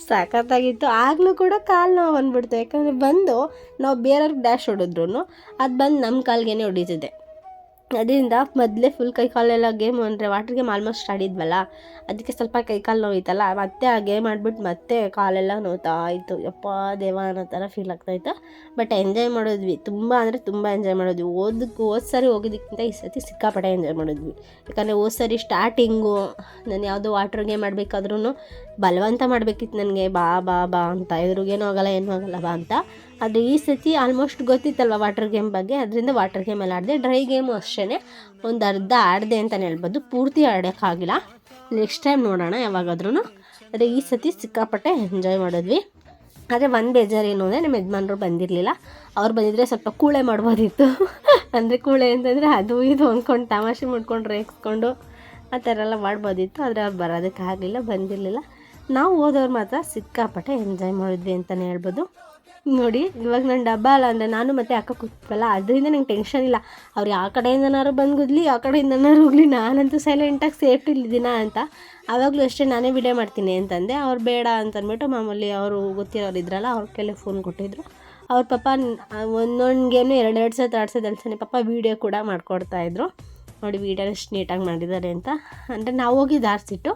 ಸಖತ್ತಾಗಿತ್ತು. ಆಗಲೂ ಕೂಡ ಕಾಲು ನೋವು ಬಂದುಬಿಡ್ತು, ಯಾಕಂದರೆ ಬಂದು ನಾವು ಬೇರೆಯವ್ರಿಗೆ ಡ್ಯಾಶ್ ಹೊಡಿದ್ರು ಅದು ಬಂದು ನಮ್ಮ ಕಾಲಿಗೆ ಹೊಡಿತಿದೆ. ಅದರಿಂದ ಮೊದಲೇ ಫುಲ್ ಕೈಕಾಲೆಲ್ಲ ಗೇಮ್ ಅಂದರೆ ವಾಟರ್ ಗೇಮ್ ಆಲ್ಮೋಸ್ಟ್ ಆಡಿದ್ವಲ್ಲ, ಅದಕ್ಕೆ ಸ್ವಲ್ಪ ಕೈಕಾಲು ನೋವಿತ್ತಲ್ಲ, ಮತ್ತೆ ಆ ಗೇಮ್ ಆಡ್ಬಿಟ್ಟು ಮತ್ತೆ ಕಾಲೆಲ್ಲ ನೋವ್ತಾ ಇತ್ತು. ಯಪ್ಪ ದೇವ ಅನ್ನೋ ಥರ ಫೀಲ್ ಆಗ್ತಾಯಿತ್ತು. ಬಟ್ ಎಂಜಾಯ್ ಮಾಡಿದ್ವಿ, ತುಂಬ ಅಂದರೆ ತುಂಬ ಎಂಜಾಯ್ ಮಾಡಿದ್ವಿ. ಹೋದ ಸರಿ ಹೋಗೋದಕ್ಕಿಂತ ಈ ಸತಿ ಸಿಕ್ಕಾಪಟ್ಟೆ ಎಂಜಾಯ್ ಮಾಡಿದ್ವಿ. ಯಾಕಂದರೆ ಹೋದ ಸರಿ ಸ್ಟಾರ್ಟಿಂಗು ನಾನು ಯಾವುದೋ ವಾಟರ್ ಗೇಮ್ ಆಡಬೇಕಾದ್ರೂ ಬಲವಂತ ಮಾಡಬೇಕಿತ್ತು ನನಗೆ, ಬಾ ಅಂತ, ಎದುರಿಗೇನೂ ಆಗಲ್ಲ ಏನೂ ಆಗಲ್ಲ ಬಾ ಅಂತ. ಆದರೆ ಈ ಸತಿ ಆಲ್ಮೋಸ್ಟ್ ಗೊತ್ತಿತ್ತಲ್ವ ವಾಟರ್ ಗೇಮ್ ಬಗ್ಗೆ, ಅದರಿಂದ ವಾಟರ್ ಗೇಮಲ್ಲಿ ಆಡಿದೆ. ಡ್ರೈ ಗೇಮು ಅಷ್ಟೇ ಒಂದು ಅರ್ಧ ಆಡಿದೆ ಅಂತಲೇ ಹೇಳ್ಬೋದು, ಪೂರ್ತಿ ಆಡೋಕ್ಕಾಗಿಲ್ಲ. ನೆಕ್ಸ್ಟ್ ಟೈಮ್ ನೋಡೋಣ ಯಾವಾಗಾದ್ರೂ. ಅದೇ ಈ ಸತಿ ಸಿಕ್ಕಾಪಟ್ಟೆ ಎಂಜಾಯ್ ಮಾಡಿದ್ವಿ. ಆದರೆ ಒಂದು ಬೇಜಾರೇನು ಅಂದರೆ ನಮ್ಮ ಯಜಮಾನ್ರು ಬಂದಿರಲಿಲ್ಲ. ಅವ್ರು ಬಂದಿದ್ದರೆ ಸ್ವಲ್ಪ ಕೂಳೆ ಮಾಡ್ಬೋದಿತ್ತು. ಅಂದರೆ ಕೂಳೆ ಅಂತಂದರೆ ಅದು ಇದು ಅಂದ್ಕೊಂಡು ತಮಾಷೆ ಮಾಡ್ಕೊಂಡು ರೇಗಿಸ್ಕೊಂಡು ಆ ಥರ ಎಲ್ಲ ಮಾಡ್ಬೋದಿತ್ತು. ಆದರೆ ಅವ್ರು ಬರೋದಕ್ಕಾಗಲಿಲ್ಲ, ಬಂದಿರಲಿಲ್ಲ. ನಾವು ಹೋದವ್ರು ಮಾತ್ರ ಸಿಕ್ಕಾಪಟ್ಟೆ ಎಂಜಾಯ್ ಮಾಡಿದ್ವಿ ಅಂತಲೇ ಹೇಳ್ಬೋದು. ನೋಡಿ ಇವಾಗ ನನ್ನ ಡಬ್ಬ ಅಲ್ಲ ಅಂದರೆ ನಾನು ಮತ್ತು ಅಕ್ಕ ಕೂತ್ವಲ್ಲ, ಅದರಿಂದ ನಂಗೆ ಟೆನ್ಷನ್ ಇಲ್ಲ. ಅವ್ರು ಯಾವ ಕಡೆಯಿಂದನಾದ್ರು ಬಂದ್ಗುದ್ಲಿ, ಯಾವ ಕಡೆಯಿಂದನಾದ್ರು ಹೋಗಲಿ, ನಾನಂತೂ ಸೈಲೆಂಟಾಗಿ ಸೇಫ್ಟಿಲಿದ್ದೀನ ಅಂತ. ಆವಾಗಲೂ ಅಷ್ಟೇ ನಾನೇ ವಿಡಿಯೋ ಮಾಡ್ತೀನಿ ಅಂತಂದೆ. ಅವ್ರು ಬೇಡ ಅಂತಂದ್ಬಿಟ್ಟು ಮಾಮೂಲಿ ಅವರು ಗೊತ್ತಿರೋರು ಇದ್ರಲ್ಲ, ಅವ್ರ ಕೈಲೇ ಫೋನ್ ಕೊಟ್ಟಿದ್ರು. ಅವ್ರ ಪಾಪ ಒಂದೊಂದು ಗೇಮ್ನು ಎರಡು ಸತಿ ಆಡ್ಸೋದಲ್ಸನೆ ಪಾಪ ವೀಡಿಯೋ ಕೂಡ ಮಾಡಿಕೊಡ್ತಾಯಿದ್ರು. ನೋಡಿ ವೀಡಿಯೋ ಎಷ್ಟು ನೀಟಾಗಿ ಮಾಡಿದ್ದಾರೆ ಅಂತ. ಅಂದರೆ ನಾವು ಹೋಗಿ ದಾರಿಸಿಟ್ಟು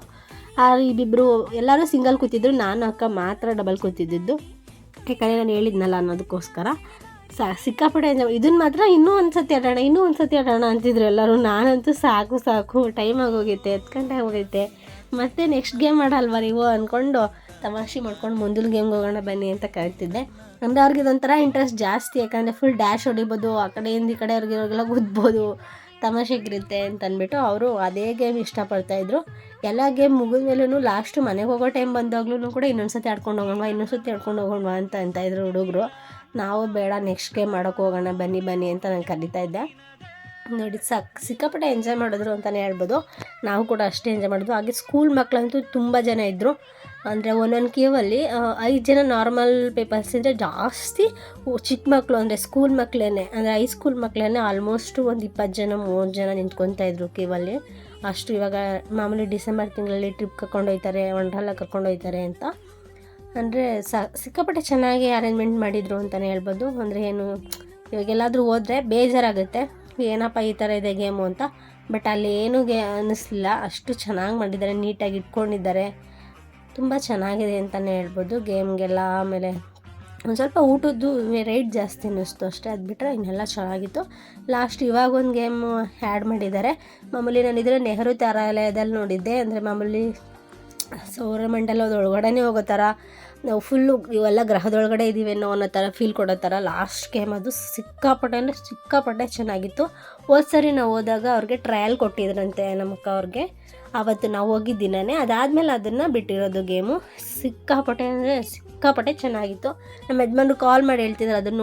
ಇಬ್ಬಿಬ್ಬರು ಎಲ್ಲರೂ ಸಿಂಗಲ್ ಕೂತಿದ್ರು, ನಾನು ಅಕ್ಕ ಮಾತ್ರ ಡಬಲ್ ಕೂತಿದ್ದು. ಯಾಕಂದರೆ ನಾನು ಹೇಳಿದ್ನಲ್ಲ ಅನ್ನೋದಕ್ಕೋಸ್ಕರ ಸಿಕ್ಕಾಪಟ್ಟೆ ಇದನ್ನು ಮಾತ್ರ ಇನ್ನೂ ಒಂದು ಸತಿ ಆಡೋಣ ಅಂತಿದ್ರು ಎಲ್ಲರೂ. ನಾನಂತೂ ಸಾಕು ಟೈಮ್ ಆಗೋಗೈತೆ, 10 ಗಂಟೆ ಆಗೋಗೈತೆ, ಮತ್ತೆ ನೆಕ್ಸ್ಟ್ ಗೇಮ್ ಆಡಲ್ವ ನೀವು ಅಂದ್ಕೊಂಡು ತಮಾಷೆ ಮಾಡ್ಕೊಂಡು ಮುಂದಿನ ಗೇಮ್ಗೆ ಹೋಗೋಣ ಬನ್ನಿ ಅಂತ ಕರಿತಿದ್ದೆ. ಅಂದರೆ ಅವ್ರಿಗೆ ಇದೊಂಥರ ಇಂಟ್ರೆಸ್ಟ್ ಜಾಸ್ತಿ, ಯಾಕಂದರೆ ಫುಲ್ ಡ್ಯಾಶ್ ಹೊಡಿಬೋದು, ಆ ಕಡೆಯಿಂದ ಈ ಕಡೆ ಅವ್ರಿಗೆಲ್ಲ ಗುದ್ಬೋದು, ತಮಾಷೆಗಿರುತ್ತೆ ಅಂತ ಅಂದ್ಬಿಟ್ಟು ಅವರು ಅದೇ ಗೇಮ್ ಇಷ್ಟಪಡ್ತಾಯಿದ್ರು. ಎಲ್ಲ ಗೇಮ್ ಮುಗಿದ ಮೇಲೂ ಲಾಸ್ಟ್ ಮನೆಗೆ ಹೋಗೋ ಟೈಮ್ ಬಂದಾಗ್ಲೂ ಕೂಡ ಇನ್ನೊಂದು ಸತಿ ಆಡ್ಕೊಂಡು ಹೋಗೋಣ ಅಂತ ಇದ್ರು ಹುಡುಗರು. ನಾವು ಬೇಡ ನೆಕ್ಸ್ಟ್ ಗೇಮ್ ಮಾಡೋಕ್ಕೆ ಹೋಗೋಣ ಬನ್ನಿ ಅಂತ ನಾನು ಕರೀತಾ ಇದ್ದೆ. ನೋಡಿ ಸಿಕ್ಕಾಪಟ್ಟೆ ಎಂಜಾಯ್ ಮಾಡಿದ್ರು ಅಂತಲೇ ಹೇಳ್ಬೋದು. ನಾವು ಕೂಡ ಅಷ್ಟೇ ಎಂಜಾಯ್ ಮಾಡಿದ್ವು. ಹಾಗೆ ಸ್ಕೂಲ್ ಮಕ್ಕಳಂತೂ ತುಂಬ ಜನ ಇದ್ದರು. ಅಂದರೆ ಒಂದೊಂದು ಕ್ಯೂವಲ್ಲಿ 5 ಜನ ನಾರ್ಮಲ್ ಪೇಪರ್ಸಿಂದ ಜಾಸ್ತಿ ಚಿಕ್ಕ ಮಕ್ಕಳು, ಅಂದರೆ ಸ್ಕೂಲ್ ಮಕ್ಕಳೇ, ಅಂದರೆ ಹೈಸ್ಕೂಲ್ ಮಕ್ಕಳೇ ಆಲ್ಮೋಸ್ಟ್ ಒಂದು 20 ಜನ 30 ಜನ ನಿಂತ್ಕೊತಾಯಿದ್ರು ಕ್ಯೂವಲ್ಲಿ. ಅಷ್ಟು ಇವಾಗ ಮಾಮೂಲಿ ಡಿಸೆಂಬರ್ ತಿಂಗಳಲ್ಲಿ ಟ್ರಿಪ್ ಕರ್ಕೊಂಡೋಗ್ತಾರೆ, ವಂಡರ್ಲಾ ಕರ್ಕೊಂಡೋಗ್ತಾರೆ ಅಂತ. ಅಂದರೆ ಸಿಕ್ಕಾಪಟ್ಟೆ ಚೆನ್ನಾಗಿ ಅರೇಂಜ್ಮೆಂಟ್ ಮಾಡಿದರು ಅಂತಲೇ ಹೇಳ್ಬೋದು. ಅಂದರೆ ಏನು ಇವಾಗೆಲ್ಲಾದರೂ ಹೋದರೆ ಬೇಜಾರಾಗುತ್ತೆ, ಏನಪ್ಪ ಈ ಥರ ಇದೆ ಗೇಮು ಅಂತ. ಬಟ್ ಅಲ್ಲಿ ಏನೂ ಅನ್ನಿಸ್ಲಿಲ್ಲ, ಅಷ್ಟು ಚೆನ್ನಾಗಿ ಮಾಡಿದ್ದಾರೆ, ನೀಟಾಗಿ ಇಟ್ಕೊಂಡಿದ್ದಾರೆ, ತುಂಬ ಚೆನ್ನಾಗಿದೆ ಅಂತಲೇ ಹೇಳ್ಬೋದು ಗೇಮ್ಗೆಲ್ಲ. ಆಮೇಲೆ ಒಂದು ಸ್ವಲ್ಪ ಊಟದ್ದು ರೇಟ್ ಜಾಸ್ತಿ ಅನ್ನಿಸ್ತು ಅಷ್ಟೇ, ಅದು ಬಿಟ್ಟರೆ ಇನ್ನೆಲ್ಲ ಚೆನ್ನಾಗಿತ್ತು. ಲಾಸ್ಟ್ ಇವಾಗ ಒಂದು ಗೇಮು ಆ್ಯಡ್ ಮಾಡಿದ್ದಾರೆ. ಮಾಮೂಲಿ ನಾನಿದ್ರೆ ನೆಹರು ತಾರಾಲಯದಲ್ಲಿ ನೋಡಿದ್ದೆ, ಅಂದರೆ ಮಾಮೂಲಿ ಸೌರಮಂಡಲದ ಒಳಗಡೆ ಹೋಗೋ ಥರ ನಾವು ಫುಲ್ಲು ಇವೆಲ್ಲ ಗ್ರಹದೊಳಗಡೆ ಇದ್ದೀವೇನೋ ಅನ್ನೋ ಥರ ಫೀಲ್ ಕೊಡೋ ಥರ ಲಾಸ್ಟ್ ಗೇಮ್ ಅದು. ಸಿಕ್ಕಾಪಟ್ಟೆ ಚೆನ್ನಾಗಿತ್ತು. ಹೋದ ಸರಿ ನಾವು ಹೋದಾಗ ಅವ್ರಿಗೆ ಟ್ರಯಲ್ ಕೊಟ್ಟಿದ್ರಂತೆ ನಮ್ಮ ಅಕ್ಕ ಅವ್ರಿಗೆ, ಆವತ್ತು ನಾವು ಹೋಗಿದ್ದಿನೇ. ಅದಾದಮೇಲೆ ಅದನ್ನು ಬಿಟ್ಟಿರೋದು ಗೇಮು. ಸಿಕ್ಕಾಪಟ್ಟೆ ಚೆನ್ನಾಗಿತ್ತು. ನಮ್ಮ ಯಜಮಾನ್ರು ಕಾಲ್ ಮಾಡಿ ಹೇಳ್ತಿದ್ರು ಅದನ್ನು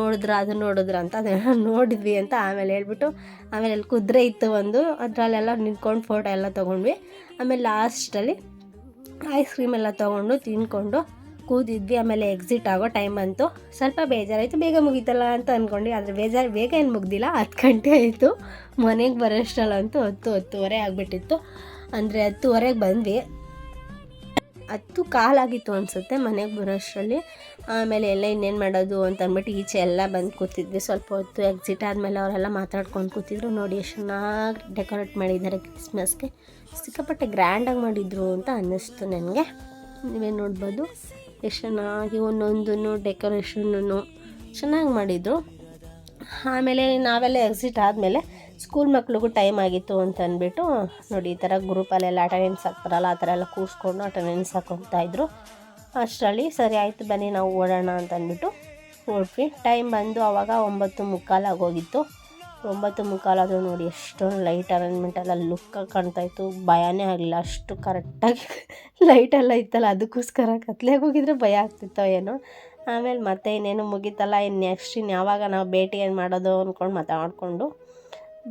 ನೋಡಿದ್ರ ಅಂತ. ಅದನ್ನು ನೋಡಿದ್ವಿ ಅಂತ ಆಮೇಲೆ ಹೇಳ್ಬಿಟ್ಟು, ಆಮೇಲೆ ಅಲ್ಲಿ ಕುದುರೆ ಇತ್ತು ಒಂದು, ಅದರಲ್ಲೆಲ್ಲ ನಿಂತ್ಕೊಂಡು ಫೋಟೋ ಎಲ್ಲ ತೊಗೊಂಡ್ವಿ. ಆಮೇಲೆ ಲಾಸ್ಟಲ್ಲಿ ಐಸ್ ಕ್ರೀಮ್ ಎಲ್ಲ ತೊಗೊಂಡು ತಿಂದ್ಕೊಂಡು ಕೂತಿದ್ವಿ. ಆಮೇಲೆ ಎಕ್ಸಿಟ್ ಆಗೋ ಟೈಮ್ ಬಂತು. ಸ್ವಲ್ಪ ಬೇಜಾರಾಯಿತು, ಬೇಗ ಮುಗೀತಲ್ಲ ಅಂತ ಅಂದ್ಕೊಂಡು. ಆದರೆ ಬೇಗ ಏನು ಮುಗ್ದಿಲ್ಲ, 10 ಗಂಟೆ ಆಯಿತು. ಮನೆಗೆ ಬರೋಷ್ಟಲ್ಲಂತೂ 10-10:30 ಆಗಿಬಿಟ್ಟಿತ್ತು. ಅಂದರೆ 10:30ಗೆ ಬಂದ್ವಿ, 10 ಕಾಲಾಗಿತ್ತು ಅನಿಸುತ್ತೆ ಮನೆಗೆ ಬರೋಷ್ಟರಲ್ಲಿ. ಆಮೇಲೆ ಎಲ್ಲ ಇನ್ನೇನು ಮಾಡೋದು ಅಂತ ಅಂದ್ಬಿಟ್ಟು ಈಚೆ ಎಲ್ಲ ಬಂದು ಕೂತಿದ್ವಿ. ಸ್ವಲ್ಪ ಹೊತ್ತು ಎಕ್ಸಿಟ್ ಆದಮೇಲೆ ಅವರೆಲ್ಲ ಮಾತಾಡ್ಕೊಂಡು ಕೂತಿದ್ರು. ನೋಡಿ ಎಷ್ಟು ಚೆನ್ನಾಗಿ ಡೆಕೋರೇಟ್ ಮಾಡಿದ್ದಾರೆ ಕ್ರಿಸ್ಮಸ್ಗೆ, ಸಿಕ್ಕಾಪಟ್ಟೆ ಗ್ರ್ಯಾಂಡಾಗಿ ಮಾಡಿದರು ಅಂತ ಅನ್ನಿಸ್ತು ನನಗೆ. ನೀವೇ ನೋಡ್ಬೋದು ಎಷ್ಟು ಚೆನ್ನಾಗಿ ಒಂದೊಂದನ್ನು ಡೆಕೋರೇಷನ್ನು ಚೆನ್ನಾಗಿ ಮಾಡಿದರು. ಆಮೇಲೆ ನಾವೆಲ್ಲ ಎಕ್ಸಿಟ್ ಆದಮೇಲೆ ಸ್ಕೂಲ್ ಮಕ್ಳಿಗೂ ಟೈಮ್ ಆಗಿತ್ತು ಅಂತ ಅಂದ್ಬಿಟ್ಟು ನೋಡಿ ಈ ಥರ ಗ್ರೂಪಲ್ಲೆಲ್ಲ ಅಟೆಂಡೆನ್ಸ್ ಹಾಕ್ತಾರಲ್ಲ ಆ ಥರ ಎಲ್ಲ ಕೂರಿಸ್ಕೊಂಡು ಅಟೆಂಡೆನ್ಸ್ ಹಾಕ್ಕೊತಾಯಿದ್ರು. ಅಷ್ಟರಲ್ಲಿ ಸರಿ ಆಯಿತು ಬನ್ನಿ ನಾವು ಓಡೋಣ ಅಂತ ಅಂದ್ಬಿಟ್ಟು ಹೊರಟ್ವಿ. ಟೈಮ್ ಬಂದು ಆವಾಗ 9:45 ಆಗೋಗಿತ್ತು. 9:45 ಆದರೂ ನೋಡಿ ಎಷ್ಟೊಂದು ಲೈಟ್ ಅರೇಂಜ್ಮೆಂಟೆಲ್ಲ ಲುಕ್ಕಾಗಿ ಕಾಣ್ತಾಯಿತ್ತು. ಭಯನೇ ಆಗಲಿಲ್ಲ, ಅಷ್ಟು ಕರೆಕ್ಟಾಗಿ ಲೈಟೆಲ್ಲ ಇತ್ತಲ್ಲ, ಅದಕ್ಕೋಸ್ಕರ ಕತ್ಲೆಗೆ ಹೋಗಿದ್ರೆ ಭಯ ಆಗ್ತಿತ್ತೋ ಏನೋ. ಆಮೇಲೆ ಮತ್ತೆ ಇನ್ನೇನು ಮುಗೀತಲ್ಲ, ನೆಕ್ಸ್ಟ್ ಯಾವಾಗ ನಾವು ಭೇಟಿ ಏನು ಮಾಡೋದು ಅಂದ್ಕೊಂಡು ಮಾತಾಡಿಕೊಂಡು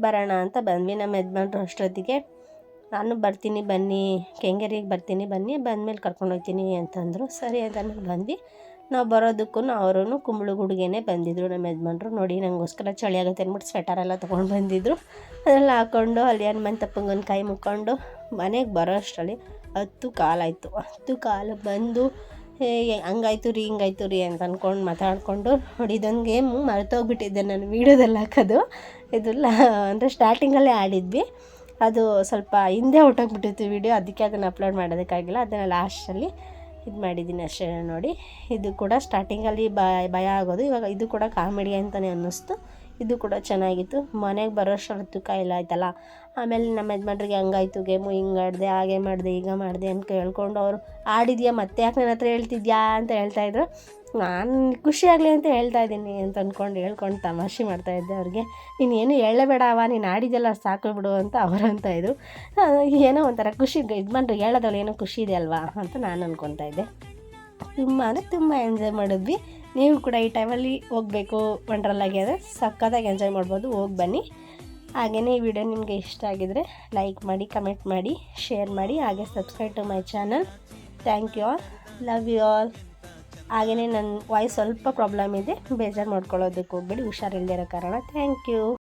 ಬರೋಣ ಅಂತ ಬಂದ್ವಿ. ನಮ್ಮ ಯಜಮಾನ್ರು ಅಷ್ಟೊತ್ತಿಗೆ ನಾನು ಬರ್ತೀನಿ ಬನ್ನಿ, ಕೆಂಗೇರಿಗೆ ಬರ್ತೀನಿ ಬನ್ನಿ, ಬಂದಮೇಲೆ ಕರ್ಕೊಂಡೋಗ್ತೀನಿ ಅಂತಂದರು. ಸರಿ ಅಂತ ಬಂದ್ವಿ. ನಾವು ಬರೋದಕ್ಕೂ ಅವರು ಕುಂಬಳಗುಡ್ಗೆನೇ ಬಂದಿದ್ದರು ನಮ್ಮ ಯಜಮಾನ್ರು. ನೋಡಿ ನನಗೋಸ್ಕರ ಚಳಿ ಆಗುತ್ತೆ ಅಂದ್ಬಿಟ್ಟು ಸ್ವೆಟರೆಲ್ಲ ತೊಗೊಂಡು ಬಂದಿದ್ದರು. ಅದೆಲ್ಲ ಹಾಕ್ಕೊಂಡು ಅಲ್ಲಿ ಹನುಮಂತಪ್ಪಂಗನ ಕೈ ಮುಕ್ಕೊಂಡು ಮನೆಗೆ ಬರೋ ಅಷ್ಟರಲ್ಲಿ 10 ಕಾಲಾಯಿತು. 10 ಕಾಲು ಬಂದು ಹಂಗಾಯ್ತು ರೀ ಹಿಂಗಾಯ್ತು ರೀ ಅಂತ ಅಂದ್ಕೊಂಡು ಮಾತಾಡಿಕೊಂಡು ನೋಡಿ ಇದೊಂದು ಗೇಮು ಮರೆತೋಗ್ಬಿಟ್ಟಿದ್ದೆ ನಾನು ವೀಡಿಯೋದಲ್ಲಿ ಹಾಕೋದು. ಇದೆಲ್ಲ ಅಂದರೆ ಸ್ಟಾರ್ಟಿಂಗಲ್ಲೇ ಆಡಿದ್ವಿ, ಅದು ಸ್ವಲ್ಪ ಹಿಂದೆ ಹೊಟ್ಟೋಗ್ಬಿಟ್ಟಿತ್ತು ವೀಡಿಯೋ, ಅದಕ್ಕೆ ಅದನ್ನು ಅಪ್ಲೋಡ್ ಮಾಡೋದಕ್ಕಾಗಿಲ್ಲ. ಅದನ್ನು ಲಾಸ್ಟಲ್ಲಿ ಇದು ಮಾಡಿದ್ದೀನಿ ಅಷ್ಟೇ. ನೋಡಿ ಇದು ಕೂಡ ಸ್ಟಾರ್ಟಿಂಗಲ್ಲಿ ಭಯ ಆಗೋದು, ಇವಾಗ ಇದು ಕೂಡ ಕಾಮಿಡಿ ಅಂತಲೇ ಅನ್ನಿಸ್ತು. ಇದು ಕೂಡ ಚೆನ್ನಾಗಿತ್ತು. ಮನೆಗೆ ಬರೋಷ್ಟೊತ್ತು ಕಾಯಿಲೆ ಆಯ್ತಲ್ಲ. ಆಮೇಲೆ ನಮ್ಮ ಯಜಮಾನ್ರಿಗೆ ಹಂಗಾಯ್ತು ಗೇಮು, ಹಿಂಗೆ ಆಡಿದೆ, ಹಾಗೆ ಮಾಡಿದೆ, ಈಗ ಮಾಡಿದೆ ಅಂತ ಹೇಳ್ಕೊಂಡು ಅವರು ಆಡಿದ್ಯಾ ಮತ್ತೆ ಯಾಕೆ ನನ್ನ ಹತ್ರ ಹೇಳ್ತಿದ್ಯಾ ಅಂತ ಹೇಳ್ತಾಯಿದ್ರು. ನಾನು ಖುಷಿ ಆಗಲಿ ಅಂತ ಹೇಳ್ತಾ ಇದ್ದೀನಿ ಅಂತ ಹೇಳ್ಕೊಂಡು ತಮಾಷೆ ಮಾಡ್ತಾಯಿದ್ದೆ ಅವ್ರಿಗೆ. ನೀನು ಏನು ಹೇಳಲೇಬೇಡ ನೀನು ಆಡಿದ್ದೆಲ್ಲ ಸಾಕು ಬಿಡು ಅಂತ ಅವರು ಅಂತಾಯಿದ್ರು. ಏನೋ ಒಂಥರ ಖುಷಿ, ಯಜಮಾನ್ರಿಗೆ ಹೇಳೋದ್ರಲ್ಲಿ ಏನೋ ಖುಷಿ ಇದೆ ಅಲ್ವಾ ಅಂತ ನಾನು ಅಂದ್ಕೊತಾ ಇದ್ದೆ. ತುಂಬ ಅಂದರೆ ತುಂಬ ಎಂಜಾಯ್ ಮಾಡಿದ್ವಿ. ನೀವು ಕೂಡ ಈ ಟೈಮಲ್ಲಿ ಹೋಗಬೇಕು ವಂಡರ್ಲಾಗೆ, ಅಂದರೆ ಸಕ್ಕತ್ತಾಗಿ ಎಂಜಾಯ್ ಮಾಡ್ಬೋದು, ಹೋಗಿ ಬನ್ನಿ. ಹಾಗೆಯೇ ಈ ವಿಡಿಯೋ ನಿಮಗೆ ಇಷ್ಟ ಆಗಿದರೆ ಲೈಕ್ ಮಾಡಿ, ಕಮೆಂಟ್ ಮಾಡಿ, ಶೇರ್ ಮಾಡಿ, ಹಾಗೆ subscribe to my channel. Thank you all, love you all. ಹಾಗೆಯೇ ನನ್ನ ವಾಯ್ಸ್ ಸ್ವಲ್ಪ ಪ್ರಾಬ್ಲಮ್ ಇದೆ, ಬೇಜಾರು ಮಾಡ್ಕೊಳ್ಳೋದಕ್ಕೆ ಹೋಗ್ಬೇಡಿ, ಹುಷಾರಿಲ್ಲದೆ ಇರೋ ಕಾರಣ. Thank you.